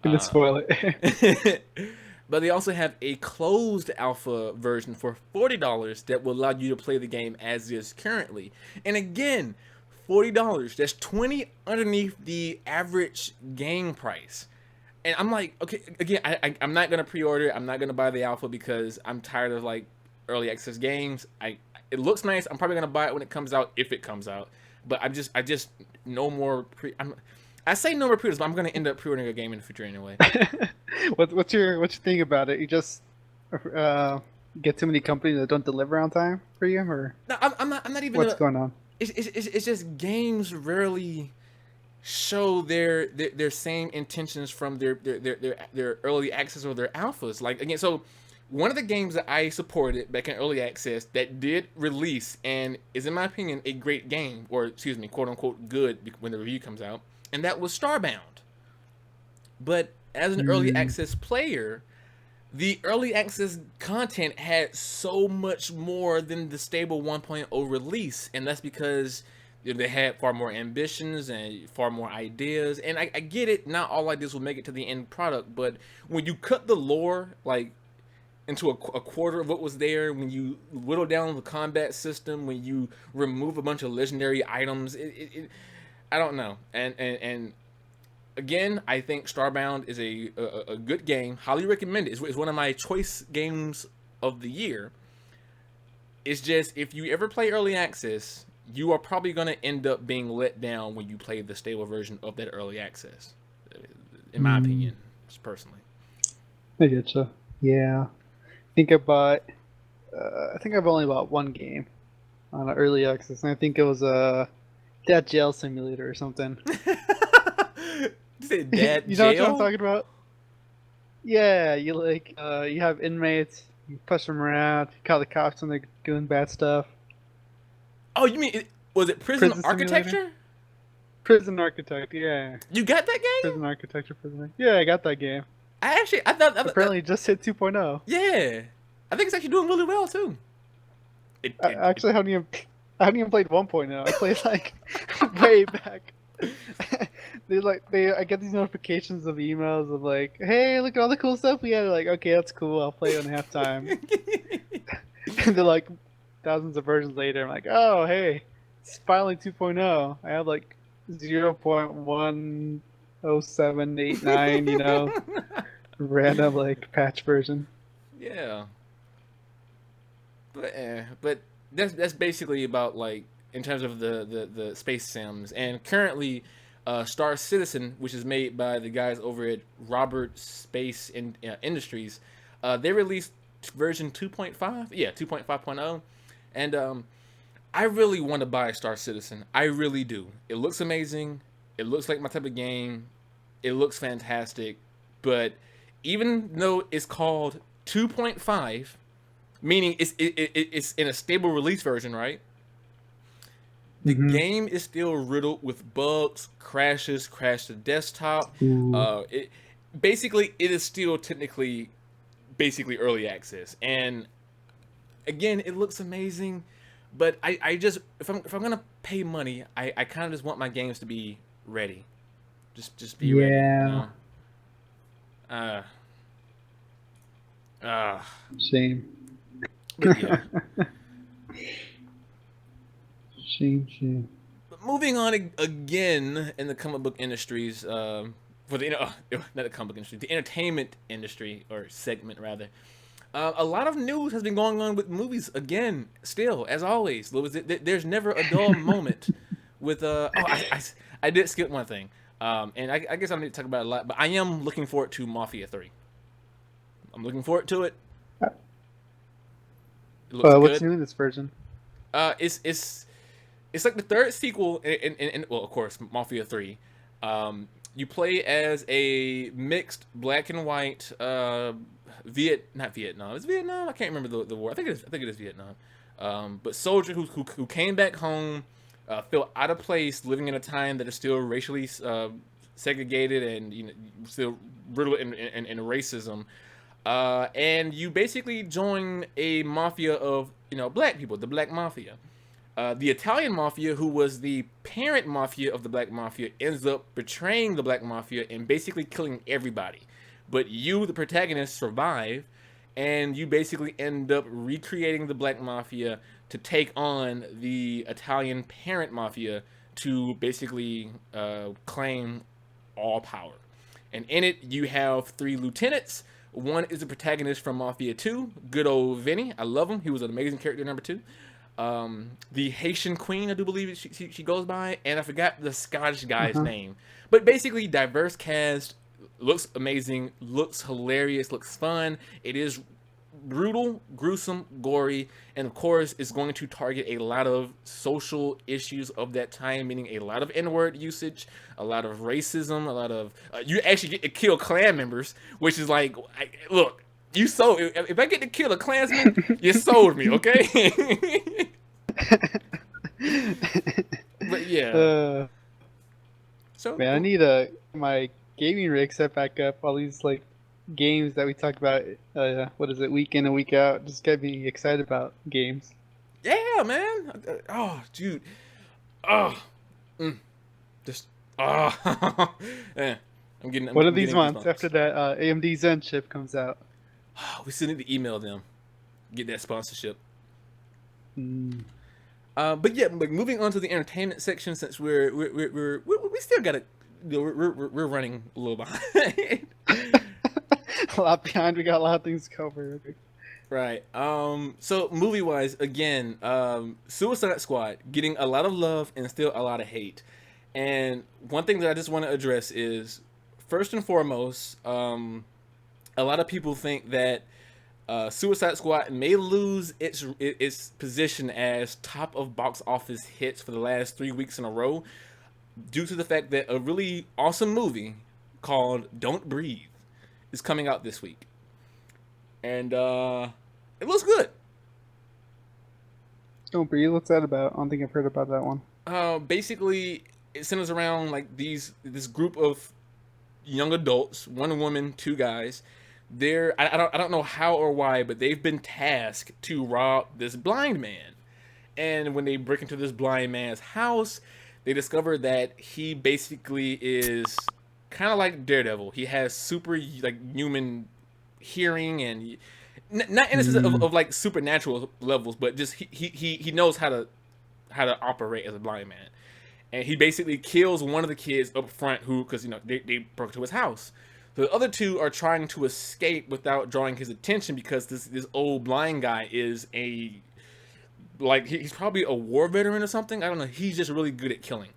Gonna spoil it. But they also have a closed alpha version for $40 that will allow you to play the game as is currently. And again, $40. That's $20 underneath the average game price. And I'm like, okay, again, I'm not gonna pre-order. I'm not gonna buy the alpha because I'm tired of like early access games. It looks nice. I'm probably gonna buy it when it comes out, if it comes out. But I just no more I say no more pre-orders, but I'm gonna end up pre-ordering a game in the future anyway. What's your thing about it? You just get too many companies that don't deliver on time for you, or No, I'm not even. what's going on? It's just games rarely show their same intentions from their early access or their alphas. Like, again, so one of the games that I supported back in early access that did release and is, in my opinion, a great game, or excuse me, quote unquote good when the review comes out, and that was Starbound. But as an early access player, the early access content had so much more than the stable 1.0 release, and that's because they had far more ambitions and far more ideas. And I get it, not all ideas will make it to the end product, but when you cut the lore like into a quarter of what was there, when you whittle down the combat system, when you remove a bunch of legendary items, I don't know. And again, I think Starbound is a good game. Highly recommend it. It's one of my choice games of the year. It's just, if you ever play early access, you are probably going to end up being let down when you play the stable version of that early access. In my opinion, just personally. I getcha. Yeah. I think I've only bought one game on early access, and I think it was that jail simulator or something. You said Dad You know Jail? what I'm talking about? Yeah, you you have inmates, you push them around, you call the cops when they're doing bad stuff. Oh, you mean Was it Prison Prison Architecture? Simulator? Prison Architect, yeah. You got that game? Prison Architecture, Prison. Yeah, I got that game. I thought Apparently, it just hit 2.0. yeah. I think it's actually doing really well too. I actually I haven't even played 1.0. I played like way back. I get these notifications of emails of like, hey, look at all the cool stuff we had. Like, okay, that's cool. I'll play it in halftime. And they're like thousands of versions later. I'm like, oh, hey, it's finally 2.0. I have like 0.10789, random like patch version. Yeah. But that's basically about like in terms of the space sims. And currently, Star Citizen, which is made by the guys over at Robert Space Industries, they released version 2.5. Yeah, 2.5.0. And I really want to buy Star Citizen. I really do. It looks amazing. It looks like my type of game. It looks fantastic. But even though it's called 2.5, meaning it's in a stable release version, right? The game is still riddled with bugs, crashes, crash the desktop. It is still technically basically early access. And again, it looks amazing, but I just if I'm gonna pay money, I kind of just want my games to be ready. Just be ready. You know? Shame. But yeah. Shame. But moving on again in the comic book industries, for the not the comic book industry, the entertainment industry or segment rather. A lot of news has been going on with movies again. Still, as always, there's never a dull moment. With I did skip one thing, and I guess I don't need to talk about it a lot, but I am looking forward to Mafia 3. I'm looking forward to it. It looks What's good. new in this version? It's like the third sequel in well, of course, Mafia 3. You play as a mixed black and white not Vietnam. Is Vietnam? I can't remember the war. I think it is Vietnam. But soldier who came back home, felt out of place, living in a time that is still racially segregated and still riddled in racism. And you basically join a mafia of black people, the Black Mafia. The Italian Mafia, who was the parent mafia of the Black Mafia, ends up betraying the Black Mafia and basically killing everybody. But you, the protagonist, survive, and you basically end up recreating the Black Mafia to take on the Italian parent mafia to basically claim all power. And in it, you have 3 lieutenants. One is the protagonist from Mafia 2, good old Vinny. I love him. He was an amazing character, number 2. The Haitian Queen, I do believe she goes by, and I forgot the Scottish guy's name. But basically, diverse cast, looks amazing, looks hilarious, looks fun. It is brutal, gruesome, gory, and of course, it's going to target a lot of social issues of that time, meaning a lot of N-word usage, a lot of racism, a lot of you actually get to kill Klan members, which is like, look. You sold. If I get to kill a Klansman, you sold me, okay? But yeah. So man, I need my gaming rig set back up. All these like games that we talk about. What is it? Week in and week out. Just get me excited about games. Yeah, man. Oh, dude. Just. Yeah. I'm getting. One of these months after that AMD Zen chip comes out. We still need to email them, get that sponsorship. But yeah, like moving on to the entertainment section, since we still got to, we're running a little behind. A lot behind. We got a lot of things to cover. Right. So movie wise, again, Suicide Squad getting a lot of love and still a lot of hate. And one thing that I just want to address is, first and foremost, a lot of people think that Suicide Squad may lose its position as top of box office hits for the last 3 weeks in a row due to the fact that a really awesome movie called Don't Breathe is coming out this week. And it looks good. Don't breathe. What's that about? I don't think I've heard about that one. Basically, it centers around like this group of young adults, one woman, two guys. I don't know how or why, but they've been tasked to rob this blind man. And when they break into this blind man's house, they discover that he basically is kind of like Daredevil. He has super like human hearing and not in the sense of like supernatural levels, but just he knows how to operate as a blind man. And he basically kills one of the kids up front who, because they broke into his house. The other two are trying to escape without drawing his attention because this old blind guy is he's probably a war veteran or something. I don't know. He's just really good at killing.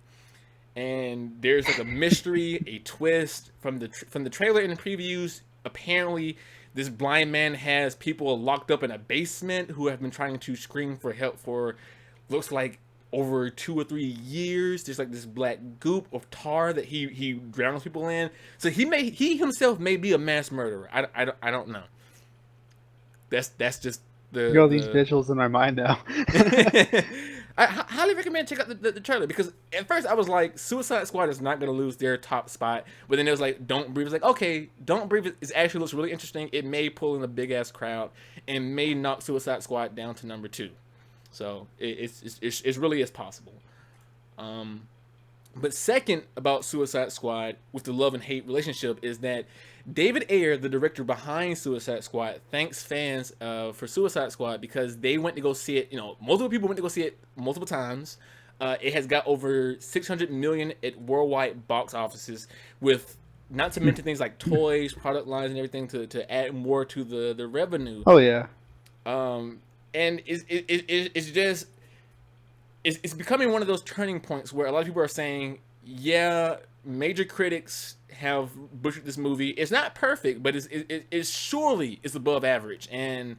And there's like a mystery, a twist from the trailer and the previews. Apparently, this blind man has people locked up in a basement who have been trying to scream for help for looks like over 2 or 3 years. There's like this black goop of tar that he drowns people in. So he himself may be a mass murderer. I don't know. That's just You got all these visuals in my mind now. I highly recommend check out the trailer, because at first I was like, Suicide Squad is not going to lose their top spot, but then it was like, Don't Breathe. It's like, okay, Don't Breathe is actually looks really interesting. It may pull in a big ass crowd and may knock Suicide Squad down to number 2. So it's really as possible. But second about Suicide Squad with the love and hate relationship is that David Ayer, the director behind Suicide Squad, thanks fans for Suicide Squad because they went to go see it. Multiple people went to go see it multiple times. It has got over 600 million at worldwide box offices, with not to mention things like toys, product lines, and everything to add more to the revenue. Oh yeah. And it's just it's becoming one of those turning points where a lot of people are saying, yeah, major critics have butchered this movie. It's not perfect, but it's surely above average. And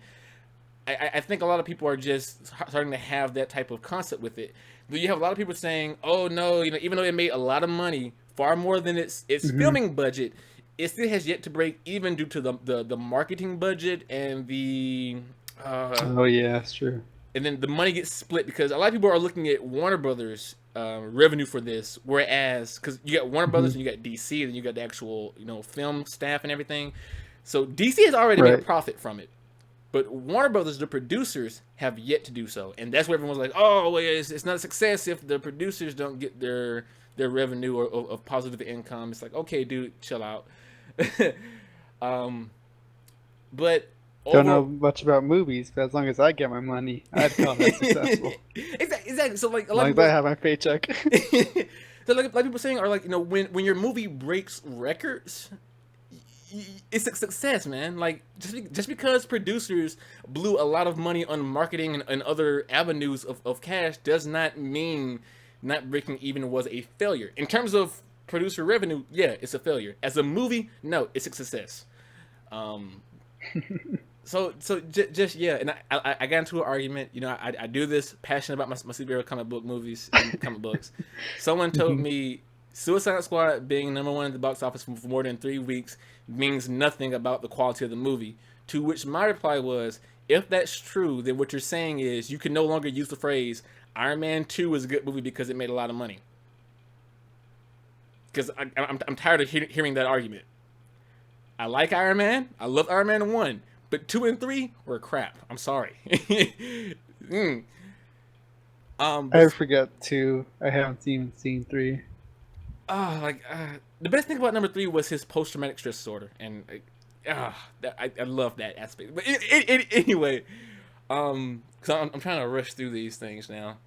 I think a lot of people are just starting to have that type of concept with it. But you have a lot of people saying, oh no, even though it made a lot of money, far more than its filming budget, it still has yet to break even due to the marketing budget and the oh yeah, that's true. and then the money gets split, because a lot of people are looking at Warner Brothers revenue for this, whereas because you got Warner Brothers and you got DC, and you got the actual film staff and everything. So DC has already made a profit from it, but Warner Brothers, the producers, have yet to do so, and that's where everyone's like, oh well, it's not a success if the producers don't get their revenue or of positive income. It's like, okay, dude, chill out. But don't know much about movies, but as long as I get my money, I'd call that successful. Exactly. So like, as long as I have my paycheck. So like people saying are like, when your movie breaks records, it's a success, man. Like just because producers blew a lot of money on marketing and other avenues of cash does not mean not breaking even was a failure. In terms of producer revenue, yeah, it's a failure. As a movie, no, it's a success. So just yeah, and I got into an argument. I do this passionate about my superhero comic book movies and comic books. Someone told me Suicide Squad being number 1 at the box office for more than 3 weeks means nothing about the quality of the movie. To which my reply was, if that's true, then what you're saying is you can no longer use the phrase Iron Man 2 is a good movie because it made a lot of money. Because I'm tired of hearing that argument. I like Iron Man. I love Iron Man 1. But 2 and 3 were crap. I'm sorry. I forget 2. I haven't even seen 3. The best thing about number 3 was his post-traumatic stress disorder, and I love that aspect. But anyway, because I'm trying to rush through these things now.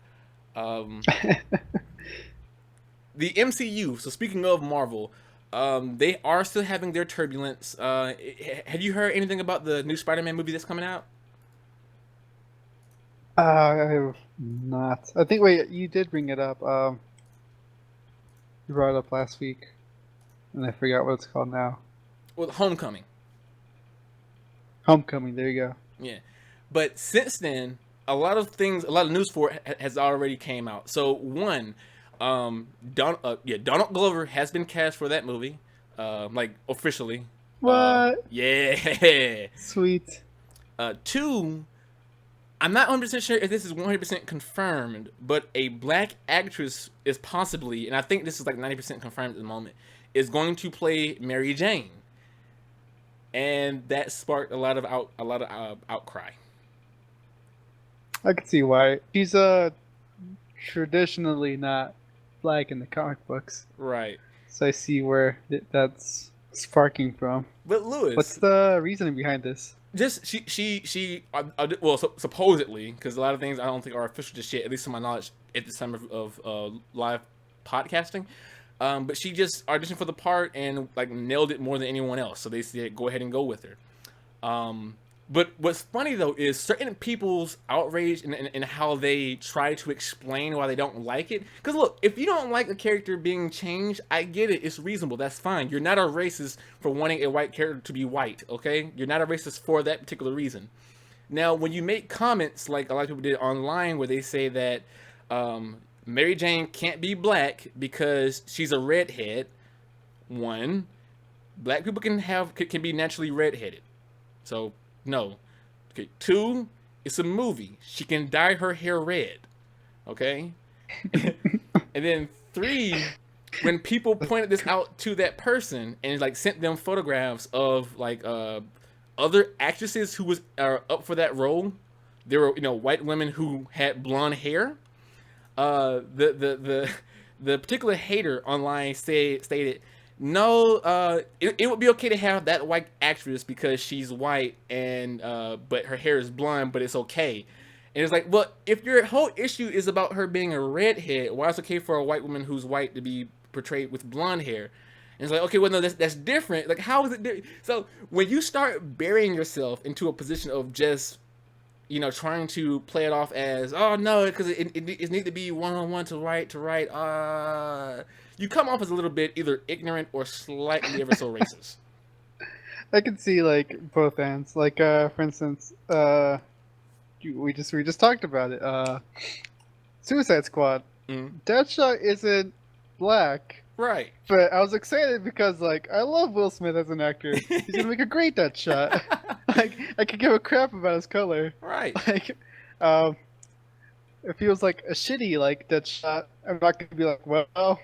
The MCU. So speaking of Marvel. They are still having their turbulence. Have you heard anything about the new Spider-Man movie that's coming out? I have not. I think, wait, you did bring it up. You brought it up last week, and I forgot what it's called now. Well, Homecoming. Homecoming, there you go. Yeah. But since then, a lot of news for it has already came out. So one, Donald Glover has been cast for that movie, like officially. What? Yeah. Sweet. 2, I'm not 100% sure if this is 100% confirmed, but a black actress is possibly, and I think this is like 90% confirmed at the moment, is going to play Mary Jane, and that sparked a lot of outcry. I can see why. She's traditionally not black in the comic books, Right. so I see where that's sparking from. But Lewis, What's the reasoning behind this? just well, supposedly, because a lot of things I don't think are official just yet, at least to my knowledge at this time of live podcasting. But she just auditioned for the part and like nailed it more than anyone else, so they said go ahead and go with her. But what's funny though is certain people's outrage and how they try to explain why they don't like it. Because look, if you don't like a character being changed, I get it. It's reasonable. That's fine. You're not a racist for wanting a white character to be white, okay? You're not a racist for that particular reason. Now, when you make comments like a lot of people did online where they say that Mary Jane can't be black because she's a redhead, one, black people can be naturally redheaded. So no. Okay. 2, it's a movie. She can dye her hair red. Okay. And then 3, when people pointed this out to that person and like sent them photographs of like other actresses who are up for that role, there were white women who had blonde hair. The particular hater online stated, no, it would be okay to have that white actress because she's white and but her hair is blonde, but it's okay. And it's like, well, if your whole issue is about her being a redhead, why is it okay for a white woman who's white to be portrayed with blonde hair? And it's like, okay, well, no, that's different. Like, how is it different? So when you start burying yourself into a position of just trying to play it off as, oh no, because it needs to be one-on-one to write. You come off as a little bit either ignorant or slightly ever so racist. I can see like both ends. Like for instance, we just talked about it. Suicide Squad. Deadshot isn't black. Right. But I was excited because like I love Will Smith as an actor. He's gonna make a great Deadshot. Like I could give a crap about his color. Right. Like if he was like a shitty like Deadshot, I'm not gonna be like, well,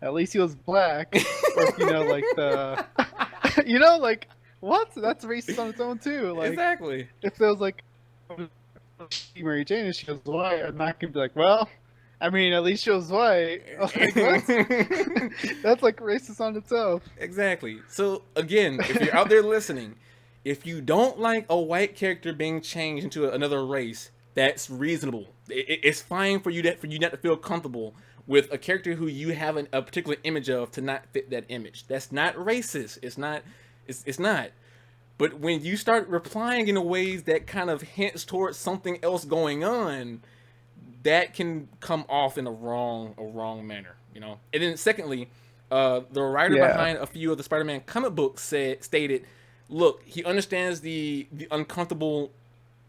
at least he was black. Or if, like the like what? That's racist on its own too. Like exactly. If there was like Mary Jane and she was white, I'm not gonna be like, well, I mean, at least she was white. Like, what? That's like racist on its own. Exactly. So again, if you're out there listening, if you don't like a white character being changed into another race, that's reasonable. It's fine for you not to feel comfortable with a character who you have a particular image of to not fit that image. That's not racist. It's not. It's not. But when you start replying in ways that kind of hints towards something else going on, that can come off in a wrong manner, And then secondly, the writer behind a few of the Spider-Man comic books stated, look, he understands the uncomfortable,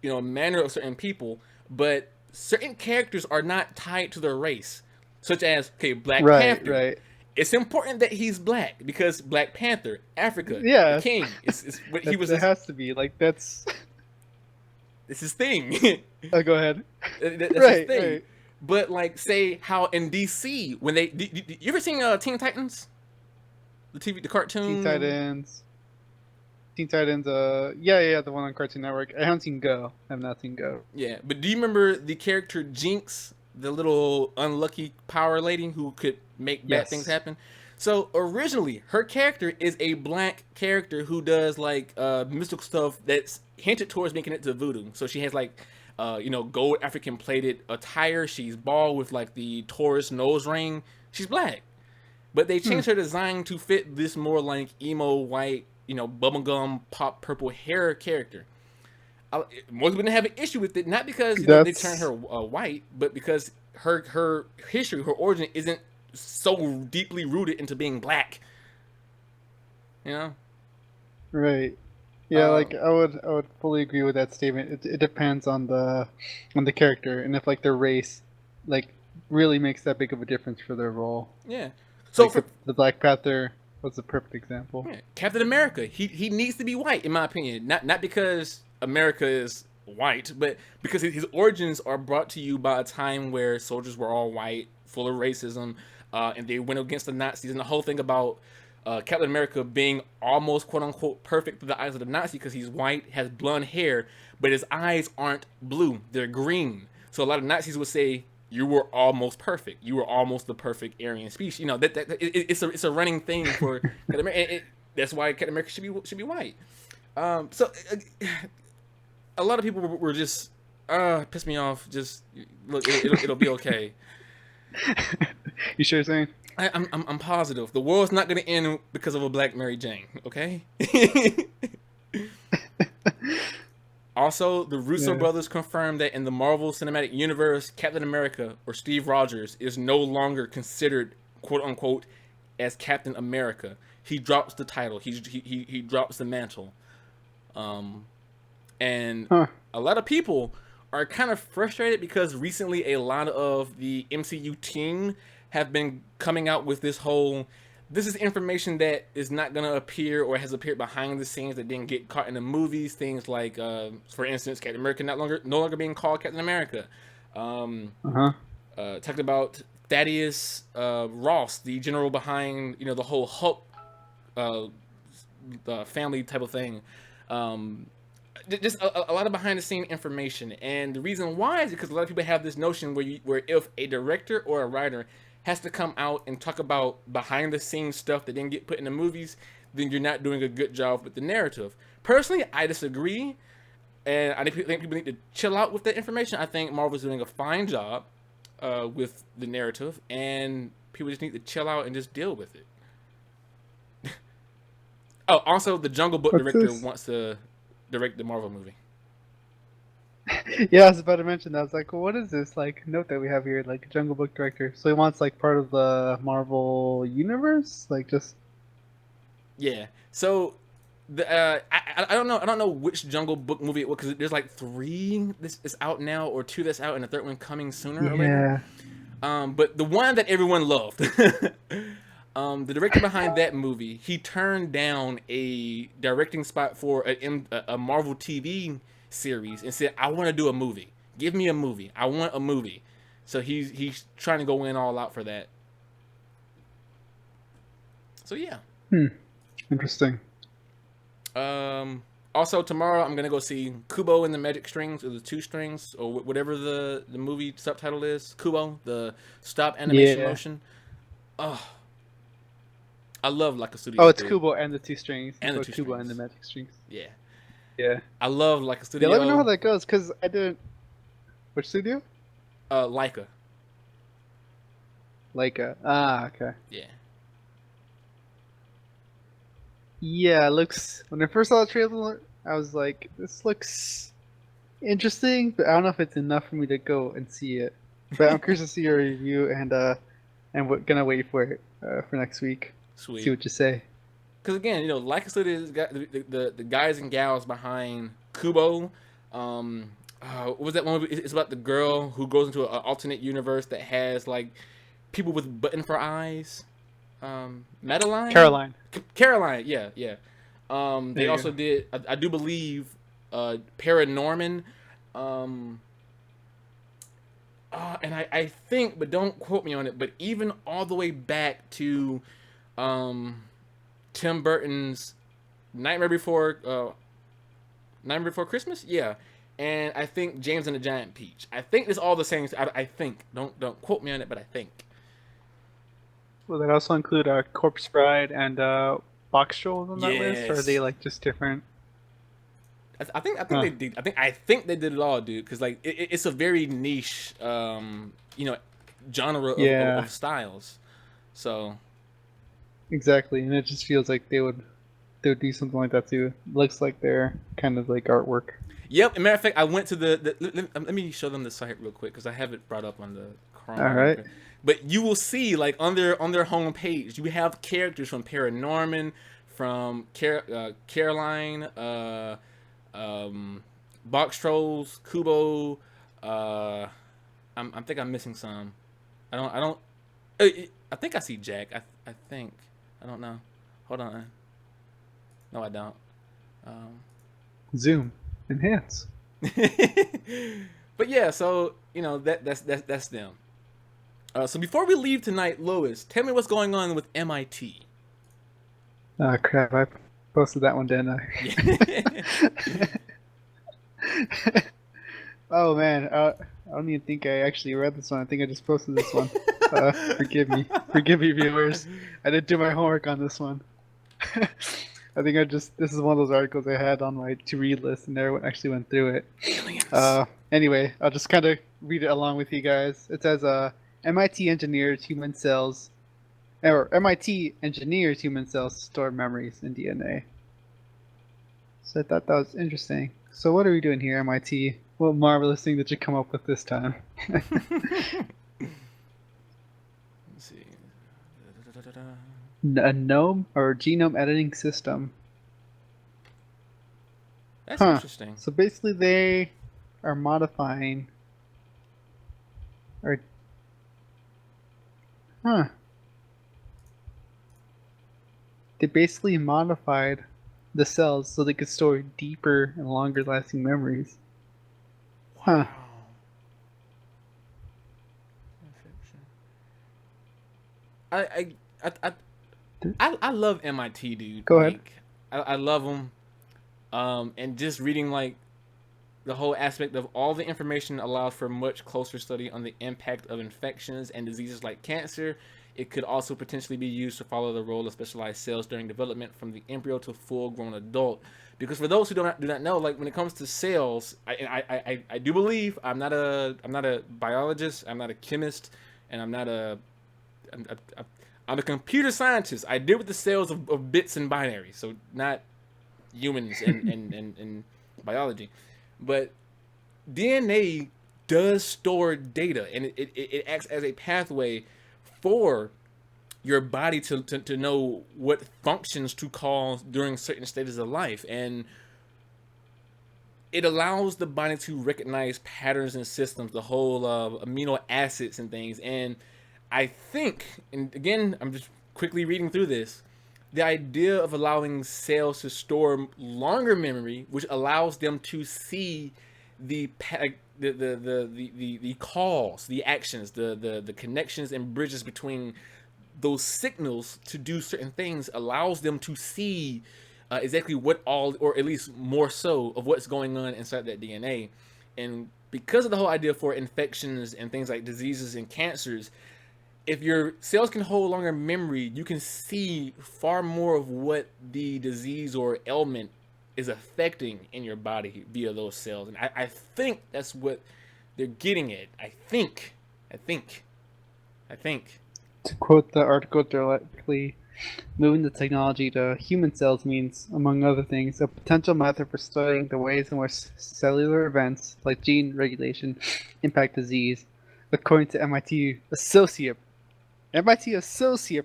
manner of certain people, but certain characters are not tied to their race, such as Black Panther. Right. It's important that he's black because Black Panther, Africa, the king. It's what he was. It has to be like that's. It's his thing. Oh, go ahead. That's his thing. Right. But like, say how in DC when you ever seen Teen Titans? The cartoon. Teen Titans. Yeah, the one on Cartoon Network. I haven't seen Go. I have not seen Go. Yeah, but do you remember the character Jinx, the little unlucky power lady who could make bad things happen? So originally, her character is a black character who does like mystical stuff that's hinted towards making it to voodoo. So she has like, gold African plated attire. She's bald with like the Taurus nose ring. She's black, but they changed her design to fit this more like emo white, bubblegum pop purple hair character. Most people have an issue with it, not because they turned her white, but because her history, her origin isn't so deeply rooted into being black. Right. Yeah, like I would fully agree with that statement. It depends on the character and if like their race like really makes that big of a difference for their role. Yeah. So like the Black Panther was a perfect example. Yeah. Captain America, he needs to be white in my opinion. Not because America is white, but because his origins are brought to you by a time where soldiers were all white, full of racism, and they went against the Nazis, and the whole thing about Captain America being almost quote unquote perfect through the eyes of the Nazi because he's white, has blonde hair, but his eyes aren't blue, they're green. So a lot of Nazis would say, you were almost perfect. You were almost the perfect Aryan species. You know it's a running thing for Captain America. That's why Captain America should be white. So a lot of people were just piss me off. Just look, it'll be okay. You sure, Zane? I'm positive. The world's not gonna end because of a black Mary Jane. Okay. Also, the Russo brothers confirmed that in the Marvel Cinematic Universe, Captain America, or Steve Rogers, is no longer considered, quote-unquote, as Captain America. He drops the title. He drops the mantle. And a lot of people are kind of frustrated because recently a lot of the MCU team have been coming out with this whole... This is information that is not going to appear or has appeared behind the scenes that didn't get caught in the movies. Things like, for instance, Captain America no longer being called Captain America. Talking about Thaddeus Ross, the general behind the whole Hulk family type of thing. Just a lot of behind the scene information, and the reason why is because a lot of people have this notion where if a director or a writer has to come out and talk about behind the scenes stuff that didn't get put in the movies, then you're not doing a good job with the narrative. Personally, I disagree, and I think people need to chill out with that information. I think Marvel's doing a fine job with the narrative, and people just need to chill out and just deal with it. Oh, also, the Jungle Book director wants to direct the Marvel movie. Yeah, I was about to mention that. I was like, well, what is this like note that we have here? Like Jungle Book director. So he wants like part of the Marvel universe, like just. Yeah. So the I don't know which Jungle Book movie it was because there's like 3 this is out now or 2 that's out and the 3rd one coming sooner or later. But the one that everyone loved, the director behind that movie, he turned down a directing spot for a Marvel TV series and said, I want to do a movie. Give me a movie. I want a movie. So he's trying to go in all out for that. So yeah. Interesting. Also tomorrow I'm gonna go see Kubo and the Magic Strings, or the 2 Strings, or whatever the movie subtitle is. Kubo, the stop animation motion. Oh, I love Like a Studio. Oh, it's Kubo and the 2 Strings. And the 2 Kubo Strings. and the Magic Strings. Yeah. Yeah. I love Like a Studio. Yeah, let me know how that goes, because I didn't... Which studio? Leica. Leica. Ah, okay. Yeah. Yeah, it looks... When I first saw the trailer, I was like, this looks interesting, but I don't know if it's enough for me to go and see it. But I'm curious to see your review, and we're gonna wait for it for next week. Sweet. See what you say. Because again, like I said, the guys and gals behind Kubo. What was that one movie? It's about the girl who goes into an alternate universe that has like people with button for eyes. Madeline? Caroline, yeah. They also did, I do believe, Paranorman. And I think, but don't quote me on it, but even all the way back to Tim Burton's Nightmare Before Christmas, yeah. And I think James and the Giant Peach. I think it's all the same. I think. Don't quote me on it, but I think. Will that also include Corpse Bride and Box Trolls on that list, or are they like just different? I think they did. I think they did it all, dude. Because like it's a very niche, genre of styles. So. Exactly, and it just feels like they would do something like that too. Looks like they're kind of like artwork. Yep. As a matter of fact, I went to let me show them the site real quick because I have it brought up on the Chrome. All right. But you will see, like on their homepage, you have characters from Paranorman, from Caroline, Box Trolls, Kubo. I think I'm missing some. I think I see Jack. I think. I don't know. Hold on. No, I don't. Zoom. Enhance. But yeah, so that's them. So before we leave tonight, Lewis, tell me what's going on with MIT. Oh crap! I posted that one, didn't I? Oh man, I don't even think I actually read this one. I think I just posted this one. Forgive me, viewers. I didn't do my homework on this one. I think this is one of those articles I had on my to-read list and never actually went through it. Aliens. Anyway, I'll just kind of read it along with you guys. It says, MIT engineers human cells to store memories in DNA. So I thought that was interesting. So what are we doing here, MIT? What marvelous thing did you come up with this time? Let's see. A GNOME or genome editing system. That's interesting. So basically they are modifying or they basically modified the cells so they could store deeper and longer lasting memories. Wow. I love MIT, dude. Go ahead. I love them. And just reading like the whole aspect of all the information allows for much closer study on the impact of infections and diseases like cancer. It could also potentially be used to follow the role of specialized cells during development from the embryo to full-grown adult. Because for those who do not know, like when it comes to cells, I do believe I'm not a biologist, I'm not a chemist, and I'm a computer scientist. I deal with the cells of bits and binaries, so not humans and biology. But DNA does store data, and it acts as a pathway for your body to know what functions to call during certain stages of life. And it allows the body to recognize patterns and systems, the whole amino acids and things. And I think, and again, I'm just quickly reading through this, the idea of allowing cells to store longer memory, which allows them to see the calls, the actions, the connections and bridges between those signals to do certain things, allows them to see exactly what all, or at least more so, of what's going on inside that DNA. And because of the whole idea for infections and things like diseases and cancers, if your cells can hold longer memory, you can see far more of what the disease or ailment is affecting in your body via those cells. And I think that's what they're getting at. I think. To quote the article directly, moving the technology to human cells means, among other things, a potential method for studying the ways in which cellular events, like gene regulation, impact disease, according to MIT Associate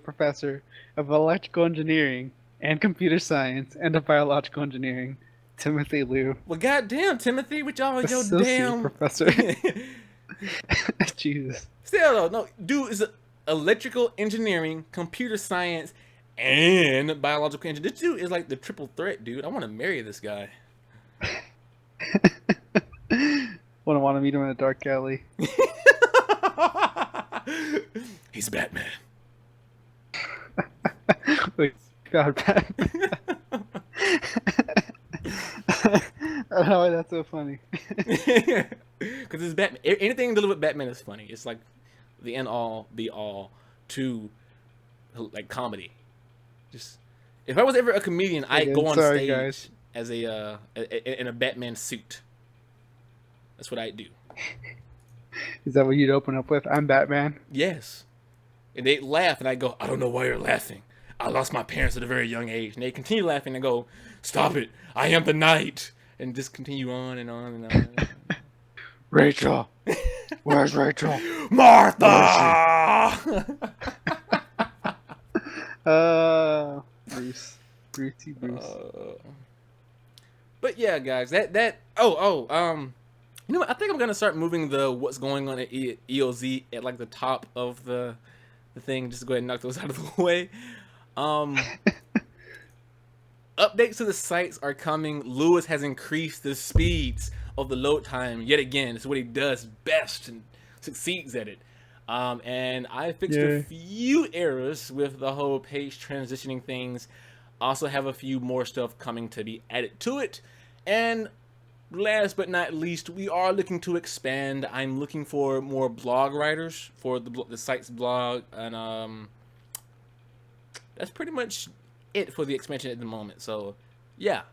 Professor of Electrical Engineering and Computer Science and of Biological Engineering, Timothy Liu. Well, goddamn, Timothy, with y'all your Associate damn Professor. Jesus. Still though, no, dude is electrical engineering, computer science, and biological engineering. This dude is like the triple threat, dude. I want to marry this guy. Want to meet him in a dark alley. He's Batman. Wait, God, Batman. I don't know why that's so funny. Because it's Batman. Anything to do with Batman is funny. It's like the end all be all to like comedy. Just if I was ever a comedian, I'd go on stage guys. As in a Batman suit. That's what I'd do. Is that what you'd open up with? I'm Batman. Yes. And they'd laugh, and I'd go, I don't know why you're laughing. I lost my parents at a very young age. And they continue laughing and go, stop it. I am the knight. And just continue on and on and on. And on. Rachel. Where's Rachel? Martha! Bruce. Bruce. But yeah, guys, you know what? I think I'm gonna start moving the what's going on at EoZ at like the top of the thing. Just go ahead and knock those out of the way. Updates to the sites are coming. Lewis has increased the speeds of the load time yet again. It's what he does best and succeeds at it. And I fixed a few errors with the whole page transitioning things. Also have a few more stuff coming to be added to it. And last but not least, we are looking to expand. I'm looking for more blog writers for the site's blog, and that's pretty much it for the expansion at the moment. So yeah.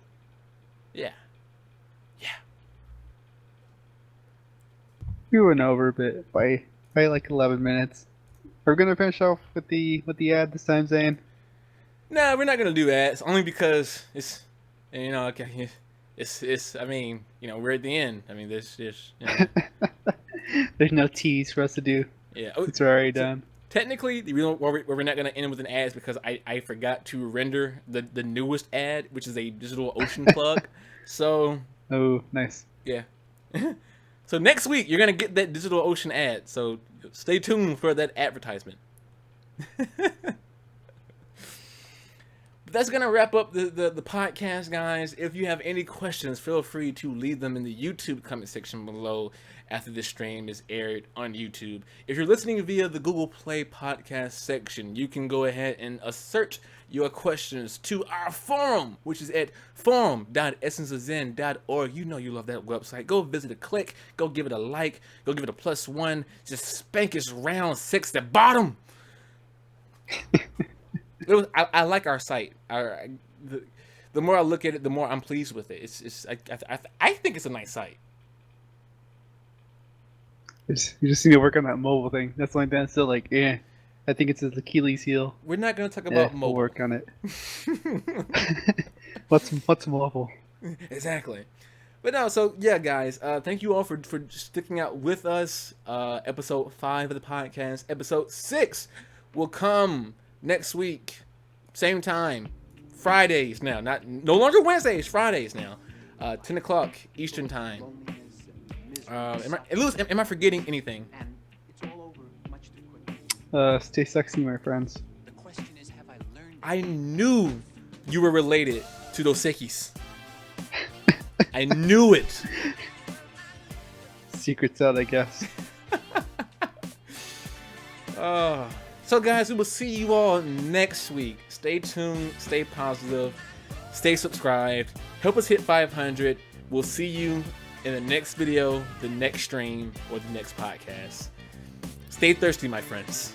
We went over a bit by like 11 minutes. We're gonna finish off with the ad this time, Zane. Nah, we're not gonna do ads only because it's, you know, okay, it's. I mean, you know, we're at the end. I mean, there's you know. There's no tease for us to do. Yeah, It's already done. Technically, the reason why we're not gonna end with an ad is because I forgot to render the newest ad, which is a DigitalOcean plug. So. Oh, nice. Yeah. So next week you're gonna get that DigitalOcean ad. So stay tuned for that advertisement. But that's gonna wrap up the podcast, guys. If you have any questions, feel free to leave them in the YouTube comment section below after this stream is aired on YouTube. If you're listening via the Google Play podcast section, you can go ahead and assert your questions to our forum, which is at forum.essenceofzen.org. You know you love that website. Go visit a click, go give it a like, go give it a +1, just spank us round 6 at bottom. I like our site. The more I look at it, the more I'm pleased with it. I think it's a nice site. You just need to work on that mobile thing. That's the only thing that's still like, I think it's his Achilles heel. We're not going to talk about mobile. We'll work on it. What's mobile? Exactly. But no, so yeah, guys, thank you all for sticking out with us. Episode 5 of the podcast. Episode 6 will come next week, same time, Fridays now. No longer Wednesdays, Fridays now, 10 o'clock Eastern time. Am I forgetting anything? And it's all over much too quickly. Stay sexy, my friends. The question is, have I learned? I knew you were related to Dos Equis. I knew it. Secret's out, I guess. So guys, we will see you all next week. Stay tuned, stay positive, stay subscribed. Help us hit 500. We'll see you in the next video, the next stream, or the next podcast. Stay thirsty, my friends.